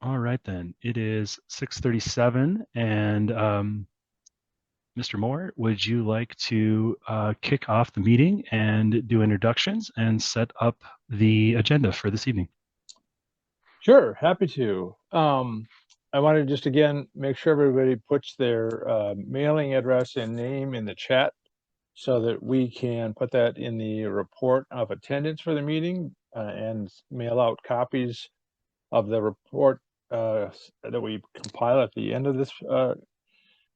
All right then. It is 6:37, and Mr. Moore, would you like to kick off the meeting and do introductions and set up the agenda for this evening? Sure, happy to. I want to just again make sure everybody puts their mailing address and name in the chat so that we can put that in the report of attendance for the meeting and mail out copies of the report that we compile at the end of this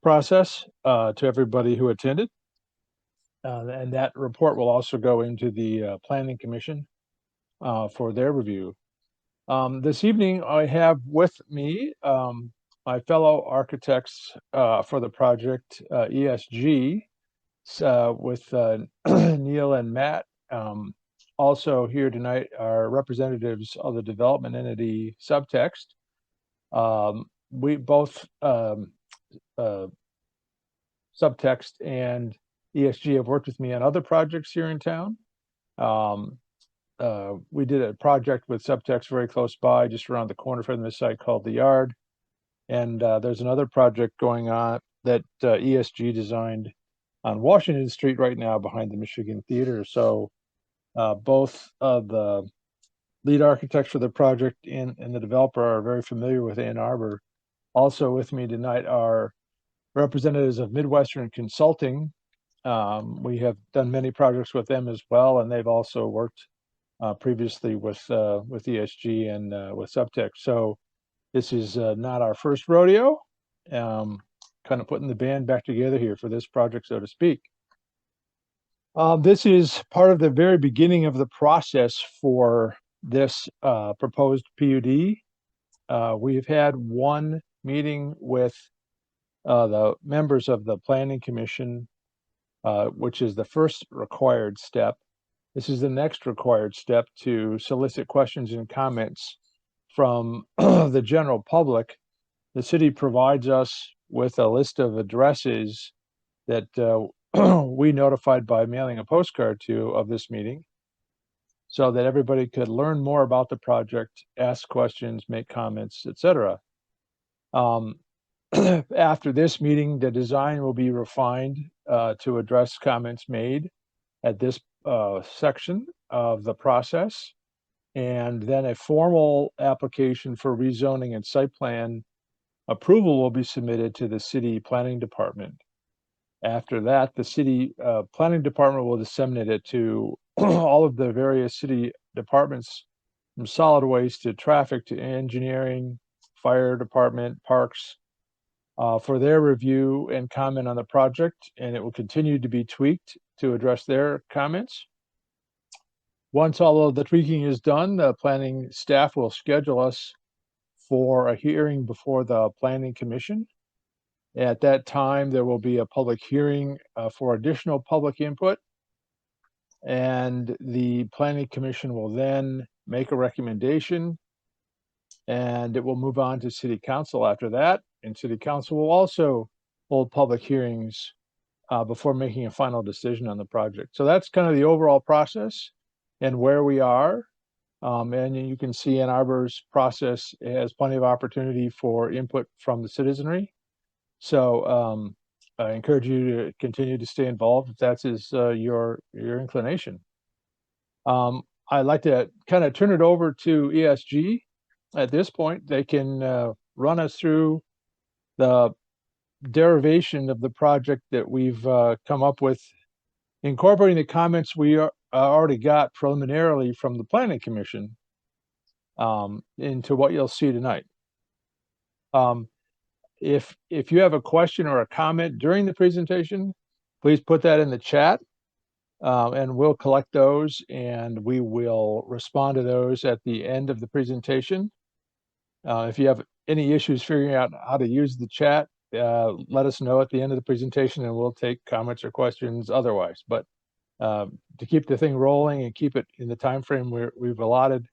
process to everybody who attended. And that report will also go into the Planning Commission for their review. This evening, I have with me my fellow architects for the project ESG with Neil and Matt. Also here tonight are representatives of the development entity Subtext. We both uh, Subtext and ESG have worked with me on other projects here in town. Um, we did a project with Subtext very close by, just around the corner from this site called The Yard. And there's another project going on that ESG designed on Washington Street right now behind the Michigan Theater. So both of the lead architects for the project and the developer are very familiar with Ann Arbor. Also with me tonight are representatives of Midwestern Consulting. We have done many projects with them as well, and they've also worked previously with ESG and with Subtext. So this is not our first rodeo. Kind of putting the band back together here for this project, so to speak. This is part of the very beginning of the process for this proposed PUD. We've had one meeting with the members of the Planning Commission, which is the first required step. This is the next required step to solicit questions and comments from the general public. The city provides us with a list of addresses that we notified by mailing a postcard to of this meeting so that everybody could learn more about the project, ask questions, make comments, etc. After this meeting, the design will be refined to address comments made at this section of the process. And then a formal application for rezoning and site plan approval will be submitted to the city planning department. After that, the city planning department will disseminate it to all of the various city departments, from solid waste to traffic to engineering, fire department, parks, for their review and comment on the project, and it will continue to be tweaked to address their comments. Once all of the tweaking is done, the planning staff will schedule us for a hearing before the Planning Commission. At that time, there will be a public hearing for additional public input, and the Planning Commission will then make a recommendation, and it will move on to City Council after that. And City Council will also hold public hearings before making a final decision on the project. So that's kind of the overall process and where we are. And you can see Ann Arbor's process has plenty of opportunity for input from the citizenry. So I encourage you to continue to stay involved if that's your inclination. I'd like to kind of turn it over to ESG at this point. They can run us through the derivation of the project that we've come up with, incorporating the comments we already got preliminarily from the Planning Commission into what you'll see tonight. If you have a question or a comment during the presentation, please put that in the chat, and we'll collect those and we will respond to those at the end of the presentation. If you have any issues figuring out how to use the chat, let us know at the end of the presentation and we'll take comments or questions otherwise. But to keep the thing rolling and keep it in the time frame we've allotted,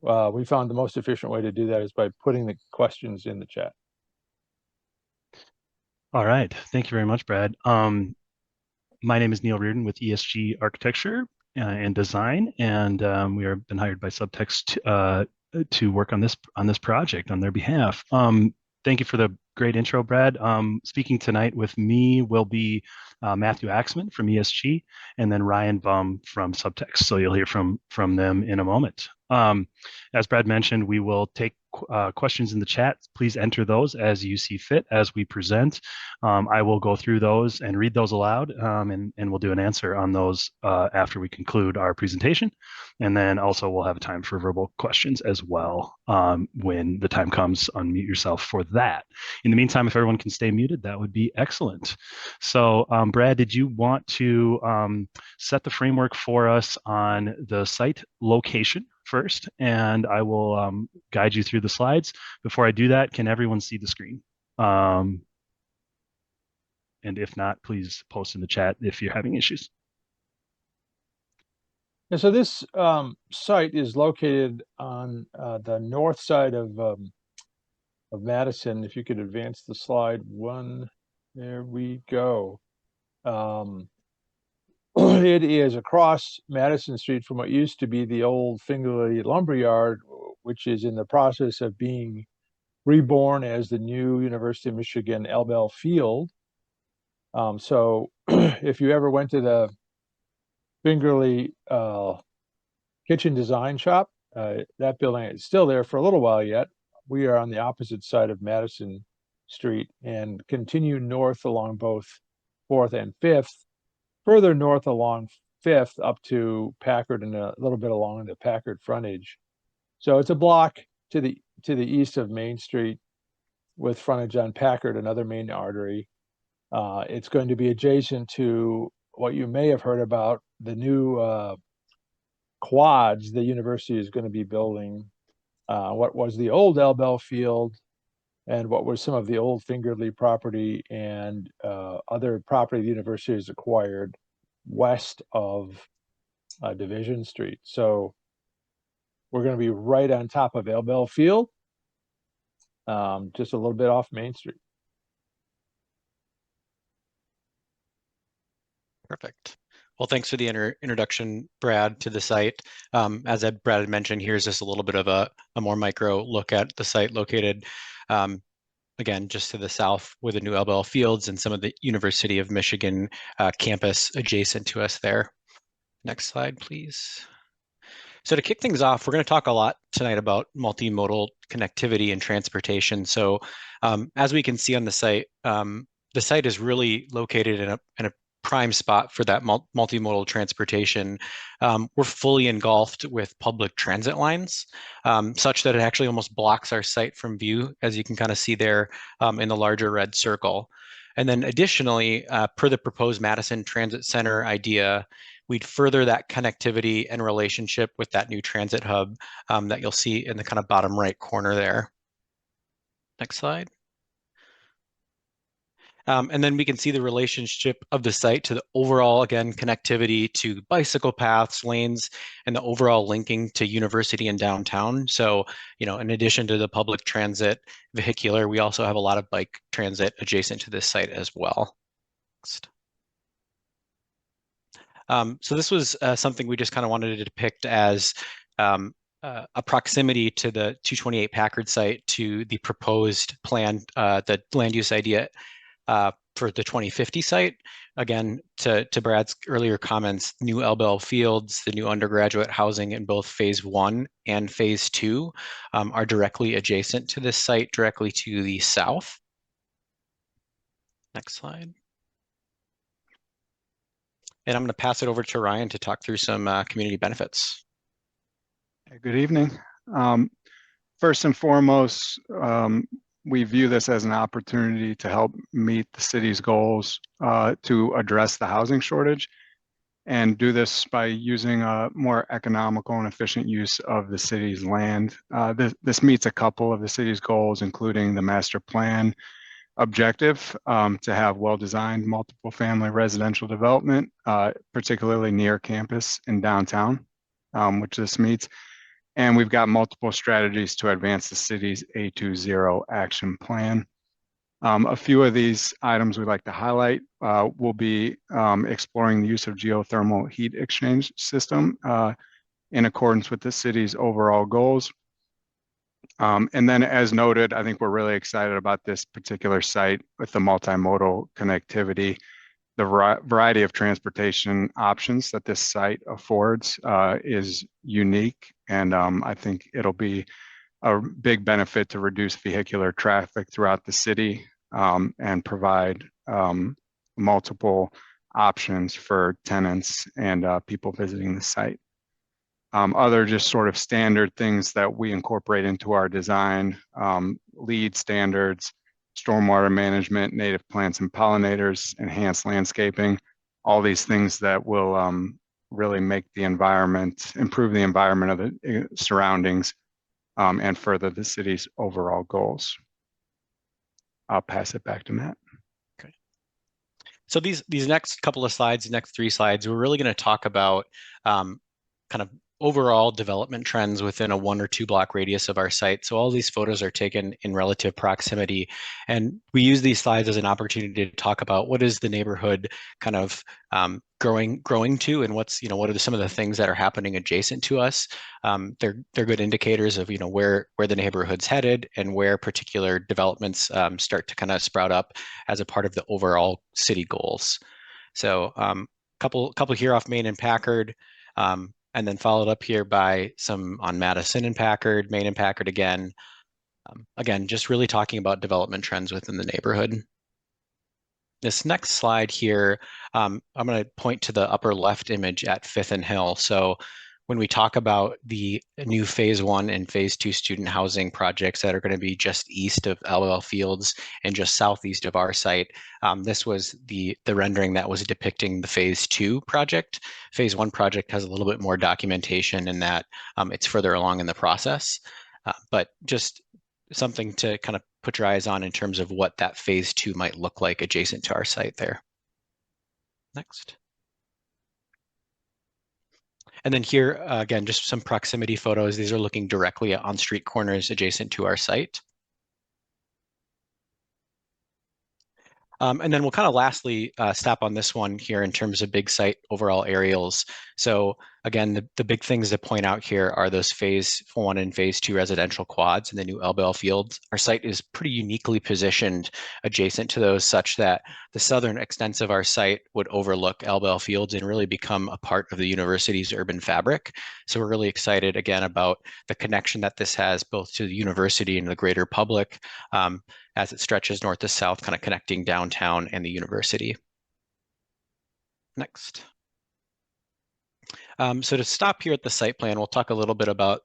we found the most efficient way to do that is by putting the questions in the chat. All right. Thank you very much, Brad. My name is Neil Reardon with ESG Architecture and Design, and we have been hired by Subtext to work on this project on their behalf. Thank you for the great intro, Brad. Speaking tonight with me will be Matthew Axman from ESG, and then Ryan Bum from Subtext. So you'll hear from them in a moment. As Brad mentioned, we will take questions in the chat. Please enter those as you see fit as we present. I will go through those and read those aloud, and we'll do an answer on those after we conclude our presentation. And then also we'll have time for verbal questions as well when the time comes. Unmute yourself for that. In the meantime, if everyone can stay muted, that would be excellent. So Brad, did you want to set the framework for us on the site location first? And I will guide you through the slides. Before I do that, can everyone see the screen? And if not, please post in the chat if you're having issues. And so this site is located on the north side of Madison. If you could advance the slide one, there we go. It is across Madison Street from what used to be the old Fingerly Lumberyard, which is in the process of being reborn as the new University of Michigan L-Bell Field. So if you ever went to the Fingerly Kitchen Design Shop, that building is still there for a little while yet. We are on the opposite side of Madison Street and continue north along both 4th and 5th, further north along 5th up to Packard and a little bit along the Packard frontage. So it's a block to the east of Main Street with frontage on Packard, another main artery. It's going to be adjacent to what you may have heard about, the new quads the university is going to be building. What was the old L-Bell Field and what was some of the old Fingerly property and other property the university has acquired west of Division Street. So we're going to be right on top of L-Bell Field, just a little bit off Main Street. Perfect. Well, thanks for the introduction, Brad, to the site. As Brad had mentioned, here's just a little bit of a more micro look at the site located, again, just to the south with the new L-Bell Fields and some of the University of Michigan campus adjacent to us there. Next slide, please. So to kick things off, we're going to talk a lot tonight about multimodal connectivity and transportation. So as we can see on the site is really located in a prime spot for that multimodal transportation. We're fully engulfed with public transit lines, such that it actually almost blocks our site from view, as you can kind of see there in the larger red circle. And then additionally, per the proposed Madison Transit Center idea, we'd further that connectivity and relationship with that new transit hub that you'll see in the kind of bottom right corner there. Next slide. And then we can see the relationship of the site to the overall, again, connectivity to bicycle paths, lanes, and the overall linking to university and downtown. So, you know, in addition to the public transit vehicular, we also have a lot of bike transit adjacent to this site as well. Next. So this was something we just kind of wanted to depict as a proximity to the 228 Packard site to the proposed plan, the land use idea for the 2050 site. Again, to Brad's earlier comments, new L-Bell Fields, the new undergraduate housing in both phase 1 and phase 2 are directly adjacent to this site, directly to the south. Next slide. And I'm going to pass it over to Ryan to talk through some community benefits. Good evening. First and foremost, we view this as an opportunity to help meet the city's goals to address the housing shortage and do this by using a more economical and efficient use of the city's land. This meets a couple of the city's goals, including the master plan objective to have well-designed multiple family residential development, particularly near campus in downtown, which this meets. And we've got multiple strategies to advance the city's A20 action plan. A few of these items we'd like to highlight will be exploring the use of geothermal heat exchange system in accordance with the city's overall goals. And then as noted, I think we're really excited about this particular site with the multimodal connectivity. The variety of transportation options that this site affords is unique, and I think it'll be a big benefit to reduce vehicular traffic throughout the city and provide multiple options for tenants and people visiting the site. Other just sort of standard things that we incorporate into our design, LEED standards, stormwater management, native plants and pollinators, enhanced landscaping, all these things that will really make the environment, improve the environment of the surroundings and further the city's overall goals. I'll pass it back to Matt. Okay. So these next couple of slides, next 3 slides, we're really going to talk about kind of overall development trends within a 1 or 2 block radius of our site. So all these photos are taken in relative proximity. And we use these slides as an opportunity to talk about what is the neighborhood kind of growing to, and what are some of the things that are happening adjacent to us. They're good indicators of where the neighborhood's headed and where particular developments start to kind of sprout up as a part of the overall city goals. So couple here off Main and Packard. And then followed up here by some on Madison and Packard, Main and Packard again. Again, just really talking about development trends within the neighborhood. This next slide here, I'm going to point to the upper left image at 5th and Hill. So when we talk about the new phase 1 and phase 2 student housing projects that are going to be just east of LL Fields and just southeast of our site, this was the rendering that was depicting the phase 2 project. Phase 1 project has a little bit more documentation in that it's further along in the process, but just something to kind of put your eyes on in terms of what that phase 2 might look like adjacent to our site there. Next. And then here, again, just some proximity photos. These are looking directly on street corners adjacent to our site. And then we'll kind of lastly stop on this one here in terms of big site overall aerials. So again, the big things to point out here are those phase 1 and phase 2 residential quads in the new LBL fields. Our site is pretty uniquely positioned adjacent to those, such that the southern extent of our site would overlook LBL fields and really become a part of the university's urban fabric. So we're really excited again about the connection that this has both to the university and the greater public, as it stretches north to south, kind of connecting downtown and the university. Next. So to stop here at the site plan, we'll talk a little bit about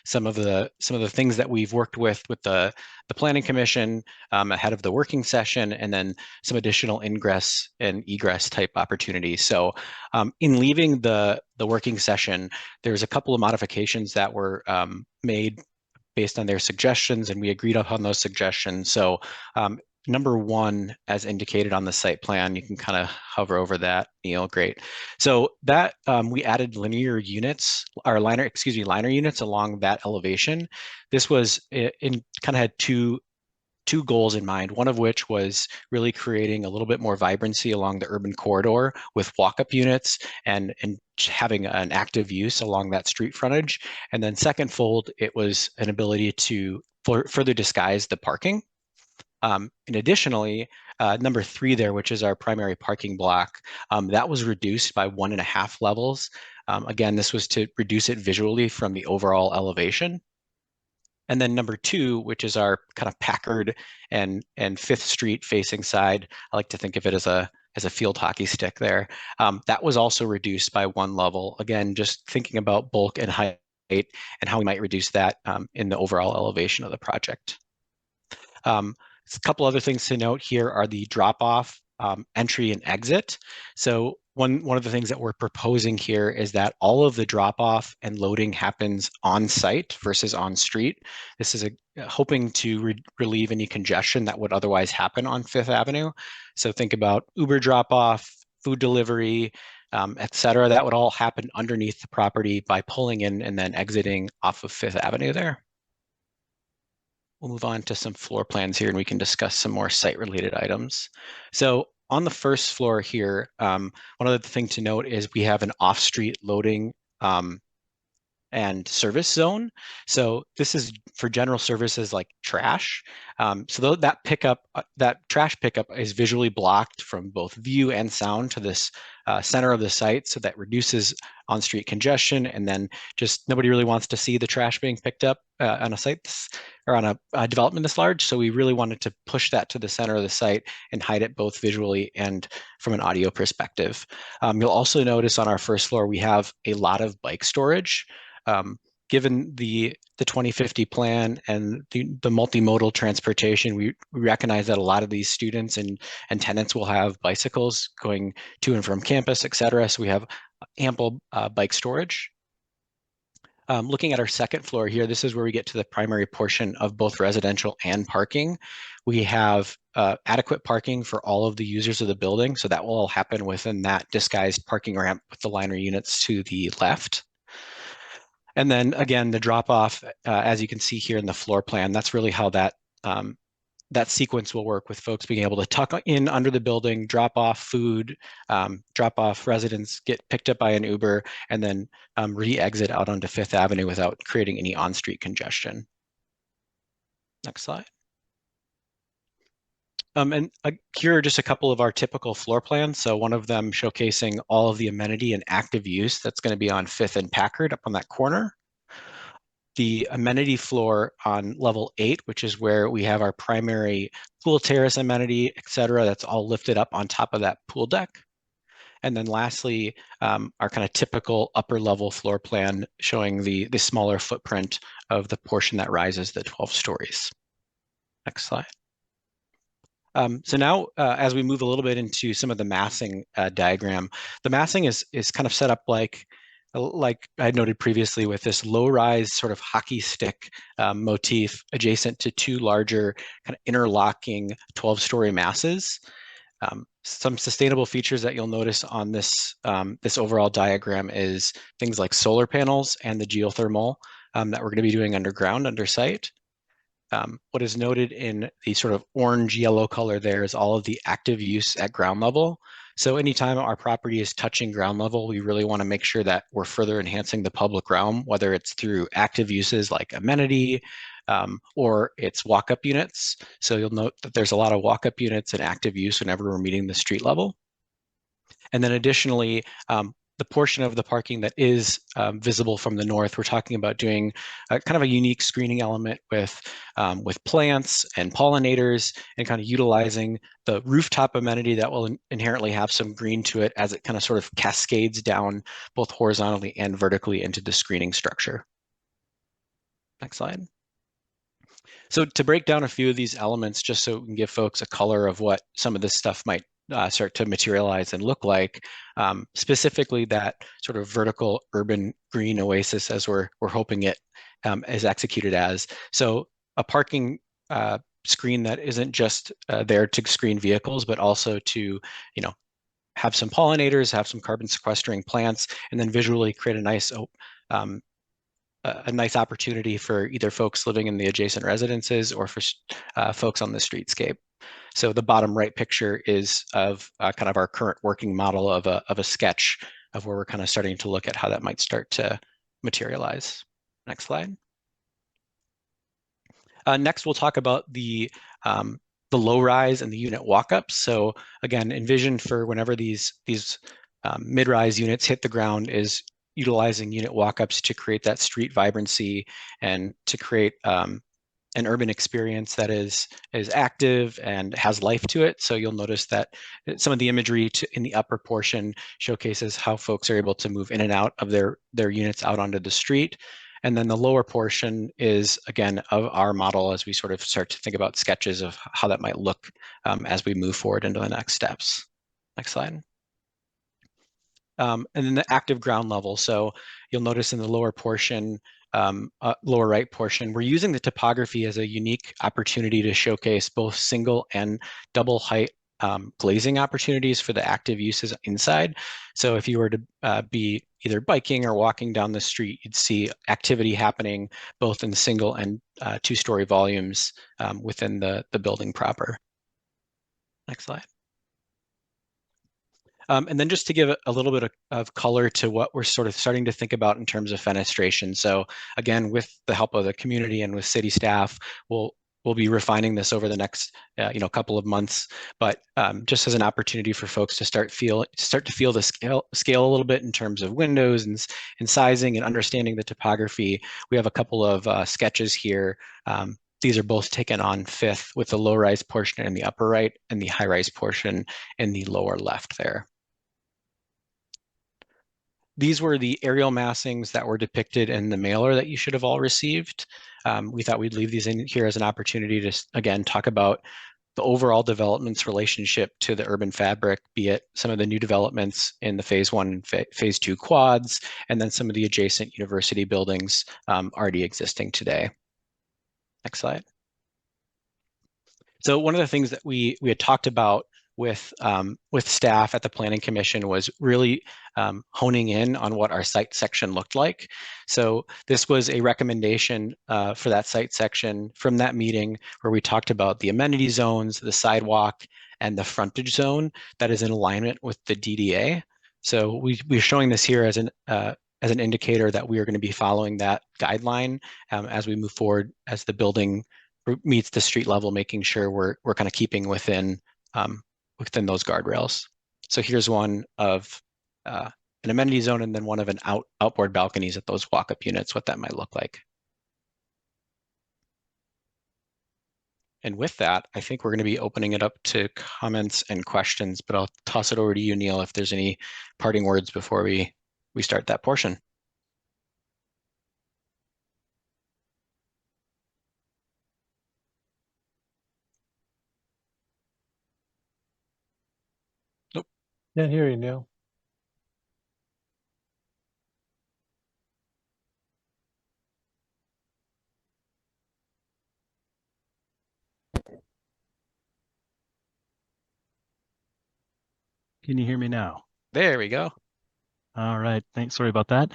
some of the things that we've worked with the Planning Commission ahead of the working session, and then some additional ingress and egress type opportunities. So in leaving the working session, there's a couple of modifications that were made based on their suggestions, and we agreed upon those suggestions. So number 1, as indicated on the site plan, you can kind of hover over that, Neil, great. So that we added liner units along that elevation. This was kind of had two goals in mind, one of which was really creating a little bit more vibrancy along the urban corridor with walk-up units and having an active use along that street frontage. And then second fold, it was an ability to further disguise the parking. And additionally, number 3 there, which is our primary parking block, that was reduced by 1.5 levels. Again, this was to reduce it visually from the overall elevation. And then number 2, which is our kind of Packard and 5th Street facing side, I like to think of it as a field hockey stick there. That was also reduced by 1 level. Again, just thinking about bulk and height and how we might reduce that in the overall elevation of the project. A couple other things to note here are the drop-off, entry and exit. So one of the things that we're proposing here is that all of the drop-off and loading happens on site versus on street. This is hoping to relieve any congestion that would otherwise happen on 5th Avenue. So think about Uber drop-off, food delivery, et cetera. That would all happen underneath the property by pulling in and then exiting off of 5th Avenue there. We'll move on to some floor plans here and we can discuss some more site-related items. So on the first floor here, one other thing to note is we have an off-street loading and service zone. So this is for general services like trash. So that trash pickup is visually blocked from both view and sound to this center of the site, so that reduces on-street congestion, and then just nobody really wants to see the trash being picked up on a site or on a development this large. So we really wanted to push that to the center of the site and hide it both visually and from an audio perspective. You'll also notice on our first floor we have a lot of bike storage. Given the 2050 plan and the multimodal transportation, we recognize that a lot of these students and tenants will have bicycles going to and from campus, et cetera. So we have ample bike storage. Looking at our second floor here, this is where we get to the primary portion of both residential and parking. We have adequate parking for all of the users of the building, so that will all happen within that disguised parking ramp with the liner units to the left. And then again, the drop off, as you can see here in the floor plan, that's really how that sequence will work, with folks being able to tuck in under the building, drop off food, drop off residents, get picked up by an Uber, and then re-exit out onto Fifth Avenue without creating any on-street congestion. Next slide. And here are just a couple of our typical floor plans. So one of them showcasing all of the amenity and active use that's going to be on 5th and Packard up on that corner. The amenity floor on level 8, which is where we have our primary pool terrace amenity, et cetera, that's all lifted up on top of that pool deck. And then lastly, our kind of typical upper level floor plan showing the smaller footprint of the portion that rises the 12 stories. Next slide. So now, as we move a little bit into some of the massing diagram, the massing is kind of set up like I noted previously, with this low-rise sort of hockey stick motif adjacent to two larger kind of interlocking 12-story masses. Some sustainable features that you'll notice on this overall diagram is things like solar panels and the geothermal that we're going to be doing underground, under site. What is noted in the sort of orange-yellow color there is all of the active use at ground level. So anytime our property is touching ground level, we really want to make sure that we're further enhancing the public realm, whether it's through active uses like amenity or it's walk-up units. So you'll note that there's a lot of walk-up units and active use whenever we're meeting the street level. And then additionally, the portion of the parking that is visible from the north, we're talking about doing kind of a unique screening element with plants and pollinators, and kind of utilizing the rooftop amenity that will inherently have some green to it as it kind of sort of cascades down both horizontally and vertically into the screening structure. Next slide. So to break down a few of these elements, just so we can give folks a color of what some of this stuff might start to materialize and look like, specifically that sort of vertical urban green oasis, as we're hoping it is executed as. So a parking screen that isn't just there to screen vehicles, but also to, have some pollinators, have some carbon sequestering plants, and then visually create a nice opportunity for either folks living in the adjacent residences or for folks on the streetscape. So the bottom right picture is of kind of our current working model of a sketch of where we're kind of starting to look at how that might start to materialize. Next slide. Next, we'll talk about the low rise and the unit walk-ups. So again, envision for whenever these mid-rise units hit the ground is utilizing unit walk-ups to create that street vibrancy and to create an urban experience that is active and has life to it. So you'll notice that some of the imagery in the upper portion showcases how folks are able to move in and out of their units out onto the street. And then the lower portion is, again, of our model as we sort of start to think about sketches of how that might look as we move forward into the next steps. Next slide. And then the active ground level. So you'll notice in the lower portion, lower right portion, we're using the topography as a unique opportunity to showcase both single and double height glazing opportunities for the active uses inside. So if you were to be either biking or walking down the street, you'd see activity happening both in single and two-story volumes within the building proper. Next slide. And then just to give a little bit of color to what we're sort of starting to think about in terms of fenestration. So again, with the help of the community and with city staff, we'll be refining this over the next couple of months. But just as an opportunity for folks to start to feel the scale a little bit in terms of windows and sizing and understanding the topography, we have a couple of sketches here. These are both taken on Fifth, with the low-rise portion in the upper right and the high-rise portion in the lower left there. These were the aerial massings that were depicted in the mailer that you should have all received. We thought we'd leave these in here as an opportunity to, again, talk about the overall development's relationship to the urban fabric, be it some of the new developments in the phase 1 and phase 2 quads, and then some of the adjacent university buildings already existing today. Next slide. So one of the things that we had talked about with staff at the Planning Commission was really honing in on what our site section looked like. So this was a recommendation for that site section from that meeting, where we talked about the amenity zones, the sidewalk, and the frontage zone that is in alignment with the DDA. So we're showing this here as an indicator that we are going to be following that guideline as we move forward, as the building meets the street level, making sure we're kind of keeping within those guardrails. So here's one of an amenity zone, and then one of an outboard balconies at those walk-up units, what that might look like. And with that, I think we're going to be opening it up to comments and questions, but I'll toss it over to you, Neil, if there's any parting words before we start that portion. Nope. Can't hear you, Neil. Can you hear me now? There we go. All right. Thanks. Sorry about that.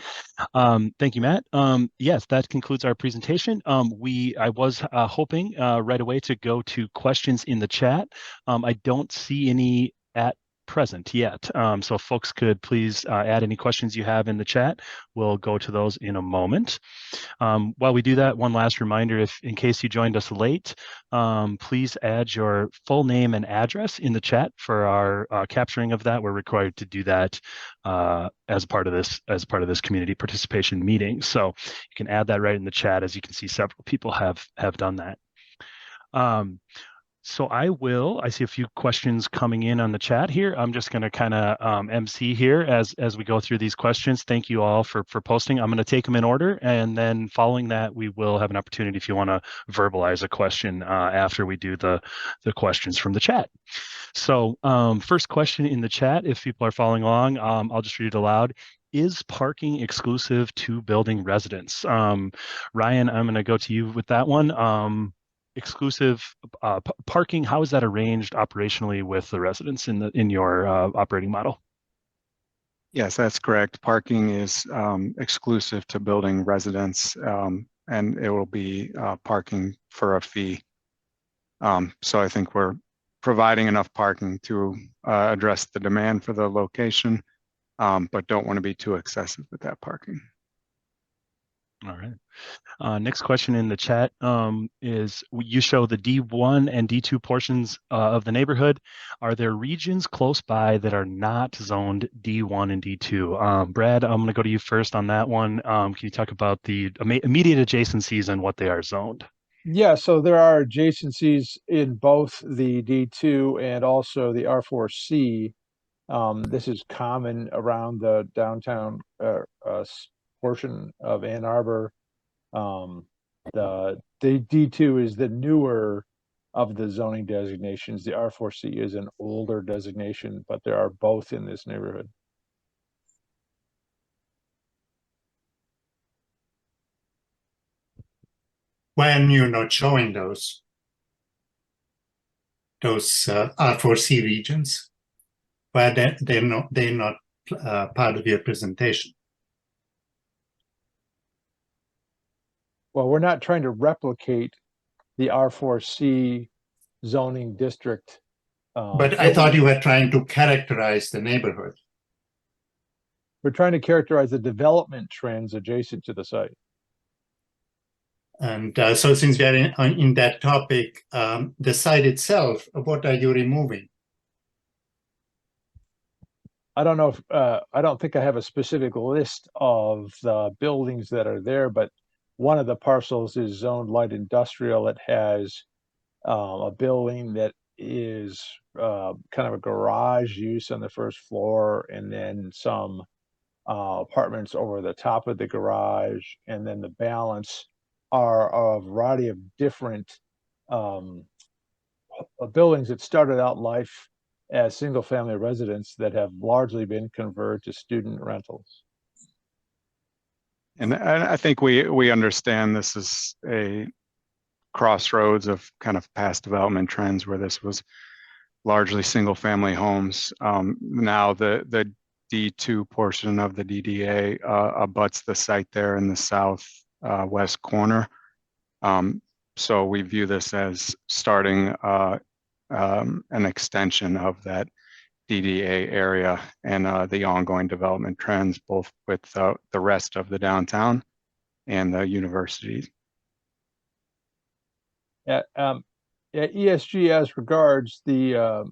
Thank you, Matt. Yes, that concludes our presentation. I was hoping right away to go to questions in the chat. I don't see any at present yet. So if folks could please add any questions you have in the chat. We'll go to those in a moment. While we do that, one last reminder, if in case you joined us late, please add your full name and address in the chat for our capturing of that. We're required to do that as part of this community participation meeting. So you can add that right in the chat. As you can see, several people have done that. So I see a few questions coming in on the chat here. I'm just going to kind of MC here as we go through these questions. Thank you all for posting. I'm going to take them in order, and then following that, we will have an opportunity if you want to verbalize a question after we do the questions from the chat. So first question in the chat, if people are following along, I'll just read it aloud. Is parking exclusive to building residents? Ryan, I'm going to go to you with that one. Exclusive parking, how is that arranged operationally with the residents in your operating model? Yes, that's correct. Parking is exclusive to building residents, and it will be parking for a fee. So I think we're providing enough parking to address the demand for the location, but don't want to be too excessive with that parking. All right. Next question in the chat is, you show the D1 and D2 portions of the neighborhood. Are there regions close by that are not zoned D1 and D2? Brad, I'm going to go to you first on that one. Can you talk about the immediate adjacencies and what they are zoned? Yeah, so there are adjacencies in both the D2 and also the R4C. This is common around the downtown portion of Ann Arbor. The D2 is the newer of the zoning designations. The R4C is an older designation, but there are both in this neighborhood. When you're not showing those R4C regions, but they're not part of your presentation. Well, we're not trying to replicate the R4C zoning district But I thought you were trying to characterize the neighborhood. We're trying to characterize the development trends adjacent to the site. And so since we are in that topic, the site itself, what are you removing? I don't know if, I don't think I have a specific list of the buildings that are there, but one of the parcels is zoned light industrial. It has a building that is kind of a garage use on the first floor, and then some apartments over the top of the garage, and then the balance are a variety of different buildings that started out life as single family residents that have largely been converted to student rentals. And I think we understand this is a crossroads of kind of past development trends where this was largely single family homes. Now the D2 portion of the DDA abuts the site there in the south west corner. So we view this as starting an extension of that DDA area and the ongoing development trends, both with the rest of the downtown and the universities. At ESG, as regards the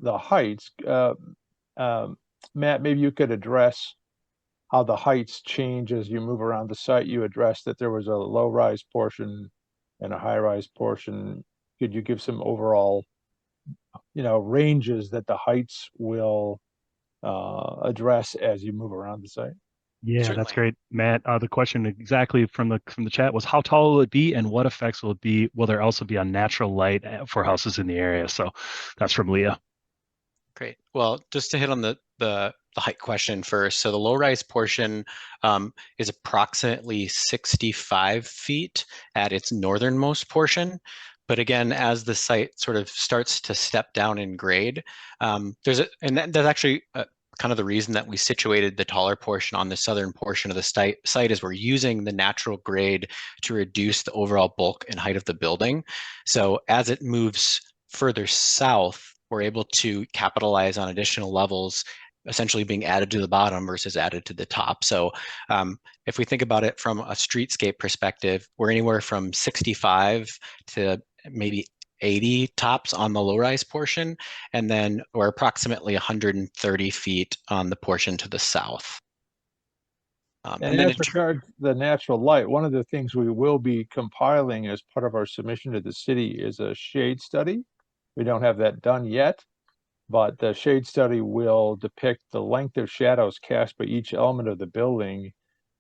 heights, Matt, maybe you could address how the heights change as you move around the site. You addressed that there was a low-rise portion and a high-rise portion. Could you give some overall, ranges that the heights will address as you move around the site? Yeah, that's Certainly. great, Matt. The question exactly from the chat was, how tall will it be, and what effects will it be? Will there also be a natural light for houses in the area? So that's from Leah. Great. Well, just to hit on the height question first. So the low-rise portion is approximately 65 feet at its northernmost portion. But again, as the site sort of starts to step down in grade, and that's actually kind of the reason that we situated the taller portion on the southern portion of the site is we're using the natural grade to reduce the overall bulk and height of the building. So as it moves further south, we're able to capitalize on additional levels essentially being added to the bottom versus added to the top. So if we think about it from a streetscape perspective, we're anywhere from 65 to maybe 80 tops on the low-rise portion, and then we're approximately 130 feet on the portion to the south. And as regards the natural light, one of the things we will be compiling as part of our submission to the city is a shade study. We don't have that done yet, but the shade study will depict the length of shadows cast by each element of the building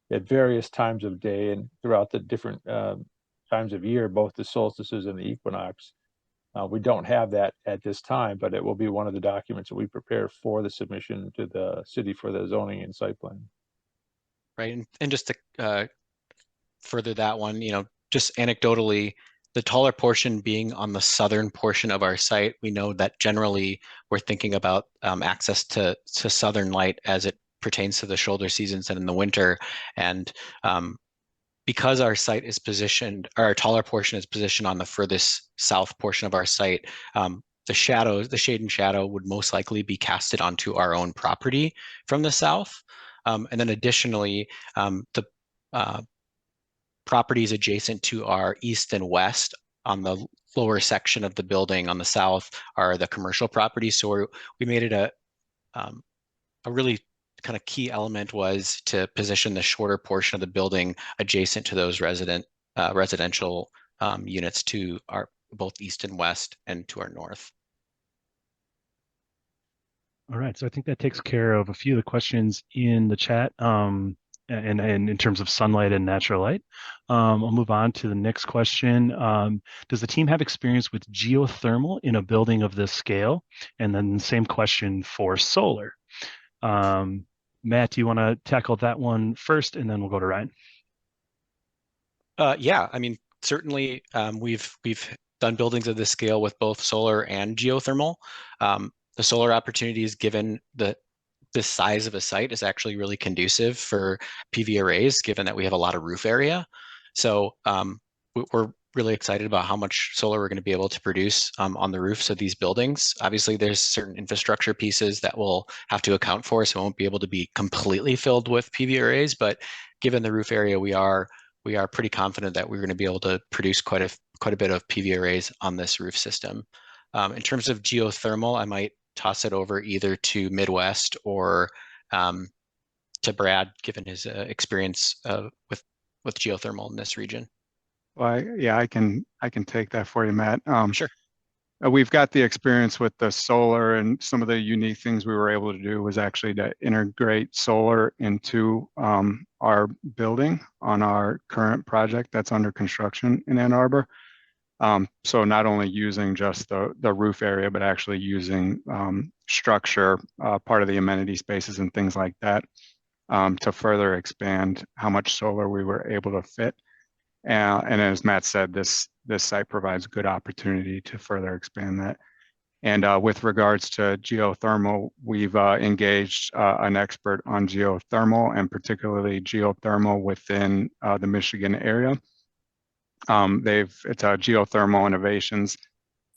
at various times of day and throughout the different times of year, both the solstices and the equinox. We don't have that at this time, but it will be one of the documents that we prepare for the submission to the city for the zoning and site plan. Right, and just to further that one, just anecdotally, the taller portion being on the southern portion of our site, we know that generally we're thinking about access to southern light as it pertains to the shoulder seasons and in the winter. And because our site is positioned, our taller portion is positioned on the furthest south portion of our site, the shade and shadow would most likely be casted onto our own property from the south. And then additionally, the properties adjacent to our east and west on the lower section of the building on the south are the commercial properties. So we made it a really kind of key element was to position the shorter portion of the building adjacent to those residential units to our both east and west and to our north. All right, so I think that takes care of a few of the questions in the chat, and in terms of sunlight and natural light. I'll move on to the next question. Does the team have experience with geothermal in a building of this scale? And then the same question for solar. Matt, do you want to tackle that one first, and then we'll go to Ryan? Yeah, I mean, certainly we've done buildings of this scale with both solar and geothermal. The solar opportunities, given the size of a site, is actually really conducive for PV arrays, given that we have a lot of roof area. So we're really excited about how much solar we're going to be able to produce on the roofs of these buildings. Obviously, there's certain infrastructure pieces that we'll have to account for, so it won't be able to be completely filled with PV arrays. But given the roof area, we are pretty confident that we're going to be able to produce quite a bit of PV arrays on this roof system. In terms of geothermal, I might toss it over either to Midwest or to Brad, given his experience with geothermal in this region. Well, yeah, I can take that for you, Matt. Sure. We've got the experience with the solar, and some of the unique things we were able to do was actually to integrate solar into our building on our current project that's under construction in Ann Arbor. So not only using just the roof area, but actually using structure, part of the amenity spaces and things like that, to further expand how much solar we were able to fit. And as Matt said, this site provides good opportunity to further expand that. And with regards to geothermal, we've engaged an expert on geothermal, and particularly geothermal within the Michigan area. It's Geothermal Innovations,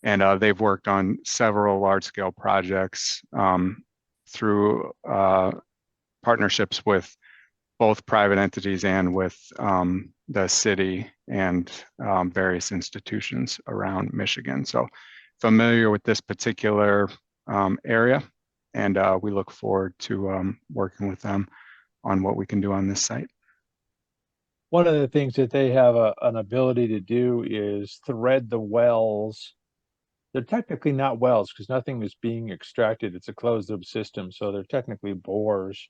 and they've worked on several large-scale projects through partnerships with both private entities and with the city and various institutions around Michigan. So familiar with this particular area, and we look forward to working with them on what we can do on this site. One of the things that they have an ability to do is thread the wells. They're technically not wells because nothing is being extracted. It's a closed loop system. So they're technically bores,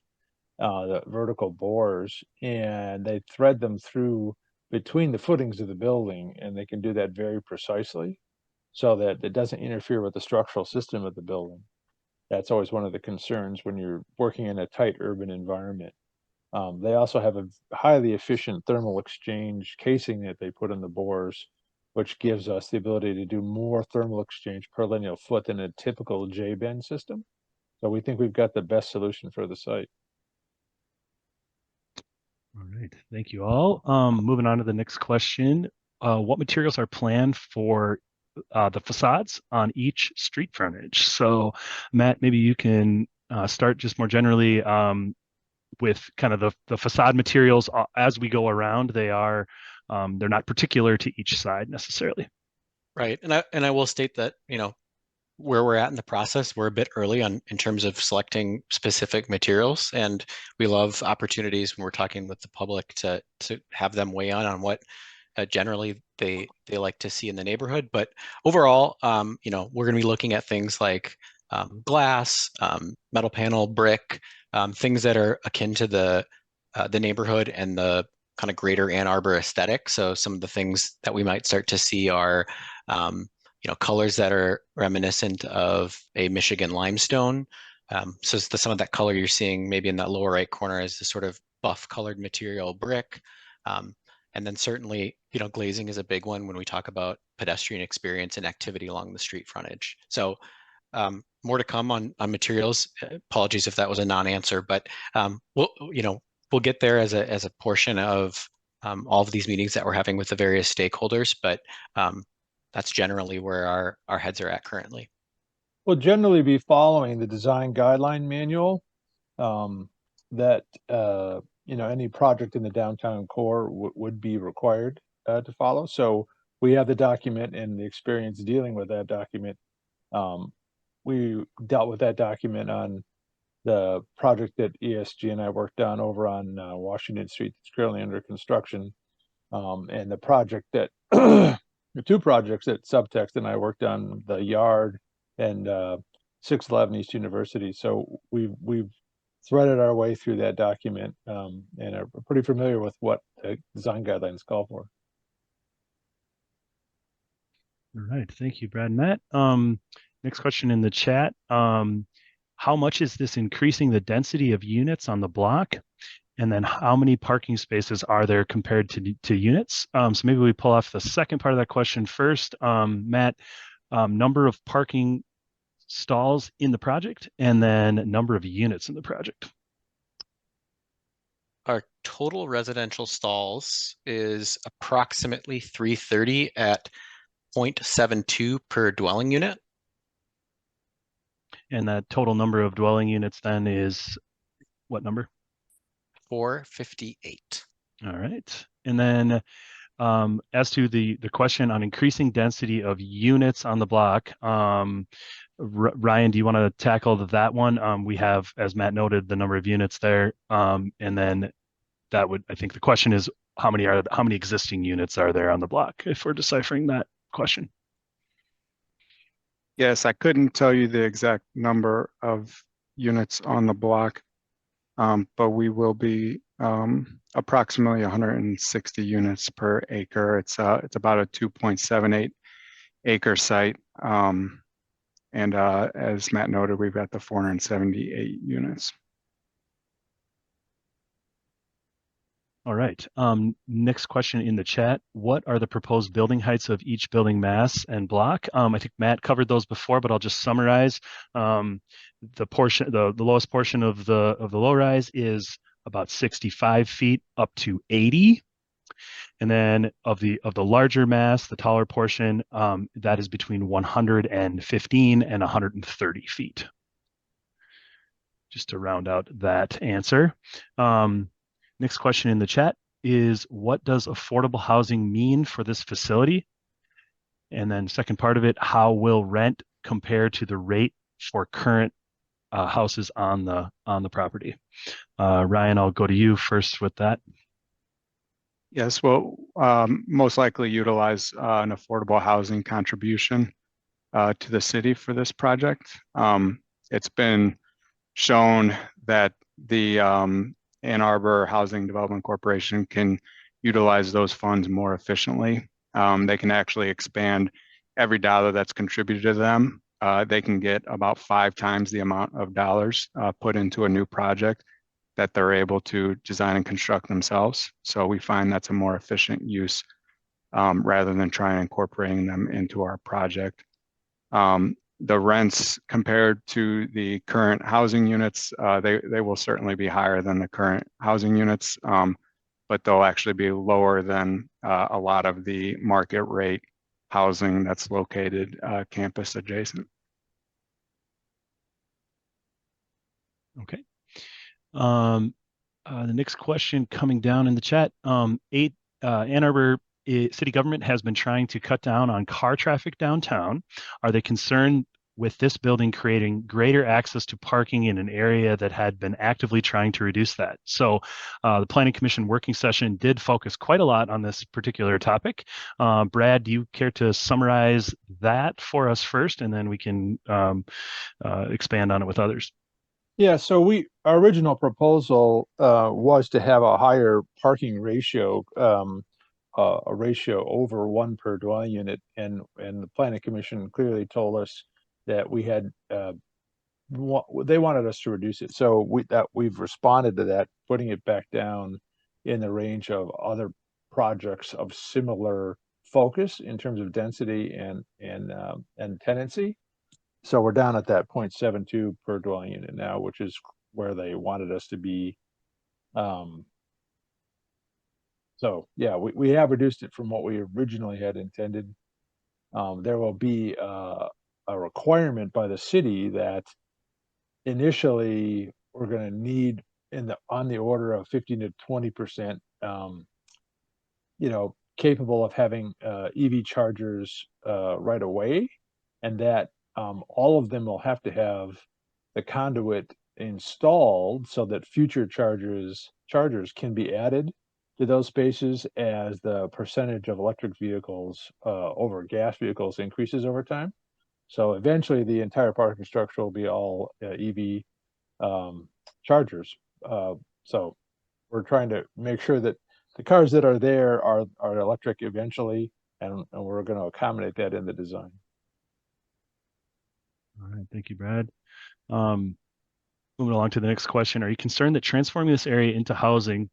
the vertical bores, and they thread them through between the footings of the building, and they can do that very precisely so that it doesn't interfere with the structural system of the building. That's always one of the concerns when you're working in a tight urban environment. They also have a highly efficient thermal exchange casing that they put in the bores, which gives us the ability to do more thermal exchange per lineal foot than a typical J-bend system. So we think we've got the best solution for the site. All right, thank you all. Moving on to the next question. What materials are planned for the facades on each street frontage? So Matt, maybe you can start just more generally with kind of the facade materials as we go around. They're not particular to each side necessarily. Right, and I will state that, where we're at in the process, we're a bit early in terms of selecting specific materials, and we love opportunities when we're talking with the public to have them weigh in on what generally they like to see in the neighborhood. But overall, we're going to be looking at things like glass, metal panel, brick, things that are akin to the neighborhood and the kind of greater Ann Arbor aesthetic. So some of the things that we might start to see are colors that are reminiscent of a Michigan limestone. So some of that color you're seeing maybe in that lower right corner is the sort of buff colored material brick. And then certainly, glazing is a big one when we talk about pedestrian experience and activity along the street frontage. So more to come on materials. Apologies if that was a non-answer, but we'll get there as a portion of all of these meetings that we're having with the various stakeholders. But that's generally where our heads are at currently. We'll generally be following the design guideline manual that any project in the downtown core would be required to follow. So we have the document and the experience dealing with that document. We dealt with that document on the project that ESG and I worked on over on Washington Street that's currently under construction, and the project that the two projects that Subtext and I worked on, the Yard and 611 East University. So we've threaded our way through that document and are pretty familiar with what the design guidelines call for. All right, thank you, Brad and Matt. Next question in the chat. How much is this increasing the density of units on the block? And then how many parking spaces are there compared to units? So maybe we pull off the second part of that question first. Matt, number of parking stalls in the project, and then number of units in the project. Our total residential stalls is approximately 330 at 0.72 per dwelling unit. And that total number of dwelling units then is what number? 458. All right. And then as to the question on increasing density of units on the block, Ryan, do you want to tackle that one? We have, as Matt noted, the number of units there, and then that would, I think the question is how many existing units are there on the block, if we're deciphering that question. Yes, I couldn't tell you the exact number of units on the block, but we will be approximately 160 units per acre. It's about a 2.78 acre site. And as Matt noted, we've got the 478 units. All right. Next question in the chat. What are the proposed building heights of each building mass and block? I think Matt covered those before, but I'll just summarize. The lowest portion of the low rise is about 65 feet up to 80. And then of the larger mass, the taller portion, that is between 115 and 130 feet. Just to round out that answer. Next question in the chat is, what does affordable housing mean for this facility? And then second part of it, how will rent compare to the rate for current houses on the property? Ryan, I'll go to you first with that. Yes, we'll most likely utilize an affordable housing contribution to the city for this project. It's been shown that the Ann Arbor Housing Development Corporation can utilize those funds more efficiently. They can actually expand every dollar that's contributed to them. They can get about 5 times the amount of dollars put into a new project that they're able to design and construct themselves. So we find that's a more efficient use rather than trying incorporating them into our project. The rents compared to the current housing units, they will certainly be higher than the current housing units, but they'll actually be lower than a lot of the market rate housing that's located campus adjacent. Okay. The next question coming down in the chat. Ann Arbor city government has been trying to cut down on car traffic downtown. Are they concerned with this building creating greater access to parking in an area that had been actively trying to reduce that? So the Planning Commission working session did focus quite a lot on this particular topic. Brad, do you care to summarize that for us first, and then we can expand on it with others? Yeah, so our original proposal was to have a higher parking ratio, a ratio over 1 per dwelling unit, and the Planning Commission clearly told us that we had they wanted us to reduce it. So we've responded to that, putting it back down in the range of other projects of similar focus in terms of density and tenancy. So we're down at that 0.72 per dwelling unit now, which is where they wanted us to be. So yeah, we have reduced it from what we originally had intended. There will be a requirement by the city that initially we're going to need on the order of 15 to 20%, capable of having EV chargers right away, and that all of them will have to have the conduit installed so that future chargers can be added to those spaces as the percentage of electric vehicles over gas vehicles increases over time. So eventually the entire parking structure will be all EV chargers. So we're trying to make sure that the cars that are there are electric eventually, and we're going to accommodate that in the design. All right, thank you, Brad. Moving along to the next question. Are you concerned that transforming this area into housing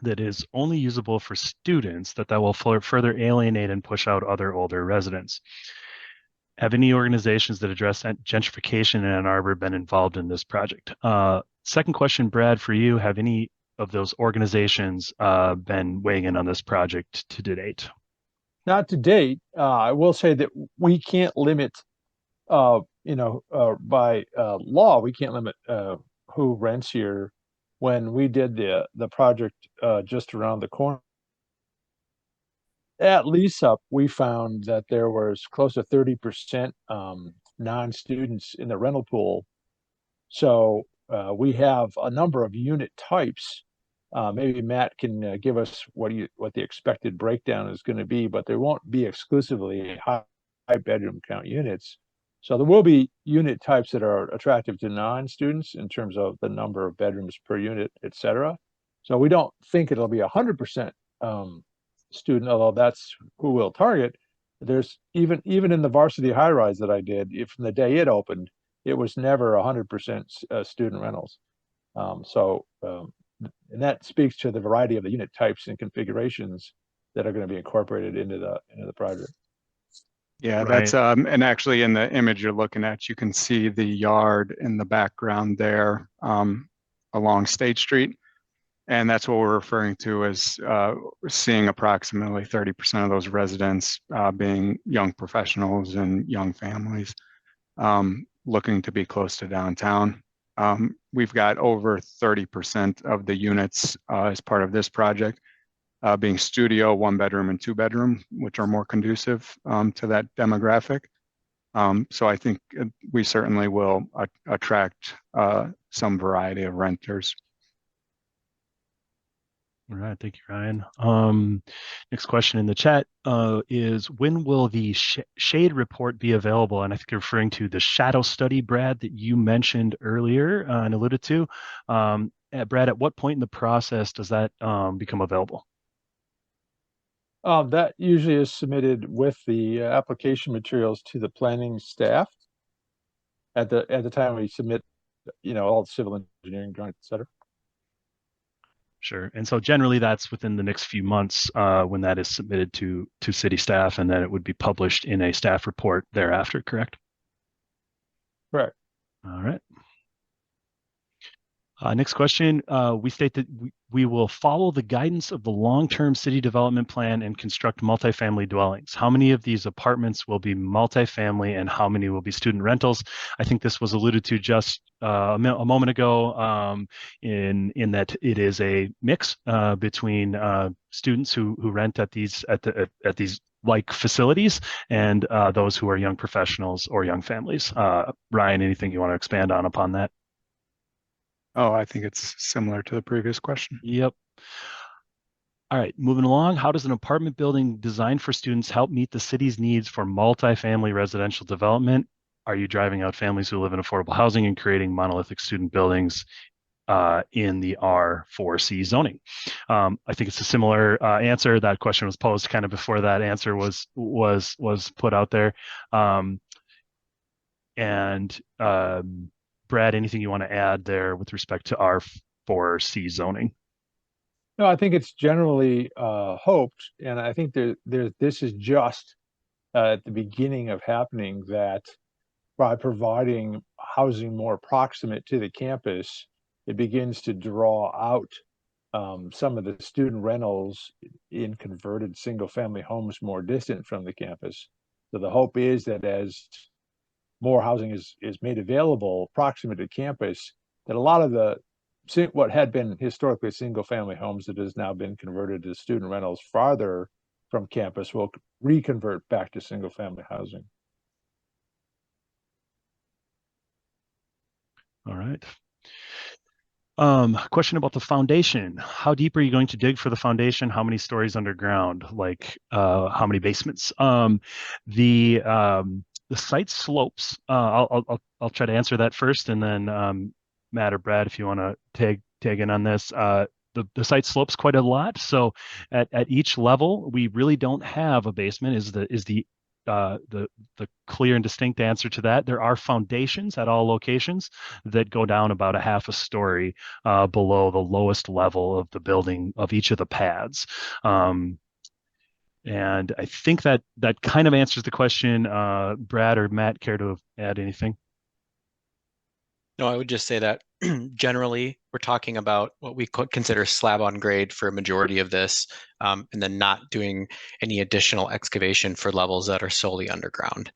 that is only usable for students, that will further alienate and push out other older residents? Have any organizations that address gentrification in Ann Arbor been involved in this project? Second question, Brad, for you. Have any those organizations been weighing in on this project to date? Not to date. I will say that we can't limit, by law, we can't limit who rents here. When we did the project just around the corner at lease up, we found that there was close to 30% non-students in the rental pool. So we have a number of unit types. Maybe Matt can give us what the expected breakdown is going to be, but there won't be exclusively high bedroom count units. So there will be unit types that are attractive to non-students in terms of the number of bedrooms per unit, et cetera. So we don't think it'll be 100% student, although that's who we'll target. There's even in the varsity high rise that I did, from the day it opened, it was never 100% student rentals. And that speaks to the variety of the unit types and configurations that are going to be incorporated into the project. Yeah, Right. that's and actually in the image you're looking at, you can see the yard in the background there along State Street. And that's what we're referring to as seeing approximately 30% of those residents being young professionals and young families looking to be close to downtown. We've got over 30% of the units as part of this project being studio, 1 bedroom and 2 bedroom, which are more conducive to that demographic. So I think we certainly will attract some variety of renters. All right, thank you, Ryan. Next question in the chat is, when will the shade report be available? And I think you're referring to the shadow study, Brad, that you mentioned earlier and alluded to. Brad, at what point in the process does that become available? That usually is submitted with the application materials to the planning staff at the time we submit, all the civil engineering drawings, et cetera. Sure. And so generally that's within the next few months when that is submitted to city staff, and then it would be published in a staff report thereafter, correct? Correct. All right. Next question. We state that we will follow the guidance of the long-term city development plan and construct multifamily dwellings. How many of these apartments will be multifamily and how many will be student rentals? I think this was alluded to just a moment ago in that it is a mix between students who rent at these like facilities and those who are young professionals or young families. Ryan, anything you want to expand upon that? Oh, I think it's similar to the previous question. Yep. All right, moving along. How does an apartment building designed for students help meet the city's needs for multifamily residential development? Are you driving out families who live in affordable housing and creating monolithic student buildings in the R4C zoning? I think it's a similar answer. That question was posed kind of before that answer was put out there. Brad, anything you want to add there with respect to R4C zoning? No, I think it's generally hoped, and I think this is just at the beginning of happening, that by providing housing more proximate to the campus, it begins to draw out some of the student rentals in converted single-family homes more distant from the campus. So the hope is that as more housing is made available proximate to campus, that a lot of what had been historically single-family homes that has now been converted to student rentals farther from campus will reconvert back to single-family housing. All right. Question about the foundation. How deep are you going to dig for the foundation? How many stories underground? Like how many basements? The site slopes. I'll try to answer that first, and then Matt or Brad, if you want to tag in on this. The site slopes quite a lot, so at each level, we really don't have a basement. Is the clear and distinct answer to that. There are foundations at all locations that go down about a half a story below the lowest level of the building of each of the pads. And I think that kind of answers the question. Brad or Matt, care to add anything? No, I would just say that generally, we're talking about what we consider slab on grade for a majority of this, and then not doing any additional excavation for levels that are solely underground.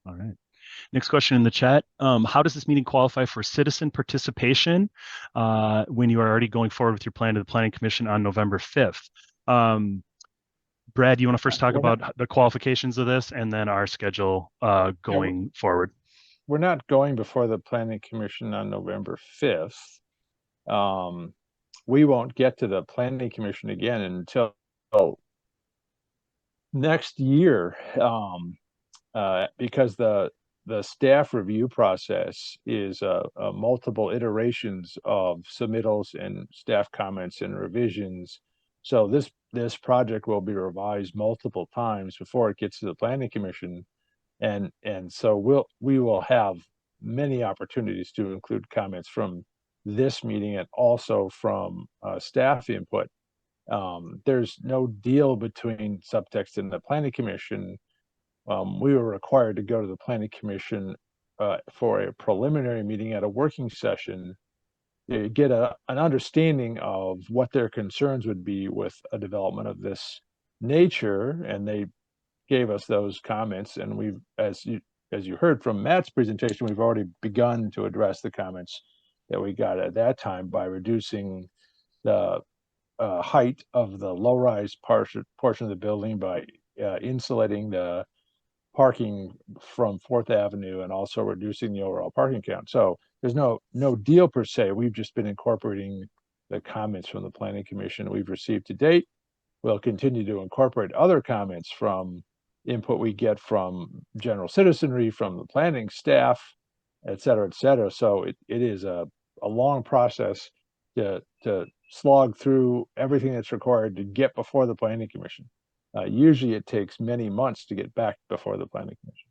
All right. Next question in the chat. How does this meeting qualify for citizen participation when you are already going forward with your plan to the Planning Commission on November 5th? Brad, you want to first talk about the qualifications of this and then our schedule going forward? We're not going before the Planning Commission on November 5th. We won't get to the Planning Commission again until next year, because the staff review process is multiple iterations of submittals and staff comments and revisions. So this project will be revised multiple times before it gets to the Planning Commission, and so we will have many opportunities to include comments from this meeting and also from staff input. There's no deal between Subtext and the Planning Commission. We were required to go to the Planning Commission for a preliminary meeting at a working session to get an understanding of what their concerns would be with a development of this nature, and they gave us those comments. And we've, as you heard from Matt's presentation, we've already begun to address the comments that we got at that time by reducing the height of the low-rise portion of the building, by insulating the parking from 4th Avenue, and also reducing the overall parking count. So there's no deal per se. We've just been incorporating the comments from the Planning Commission we've received to date. We'll continue to incorporate other comments from input we get from general citizenry, from the planning staff, et cetera, et cetera. So it is a long process to slog through everything that's required to get before the Planning Commission. Usually it takes many months to get back before the Planning Commission.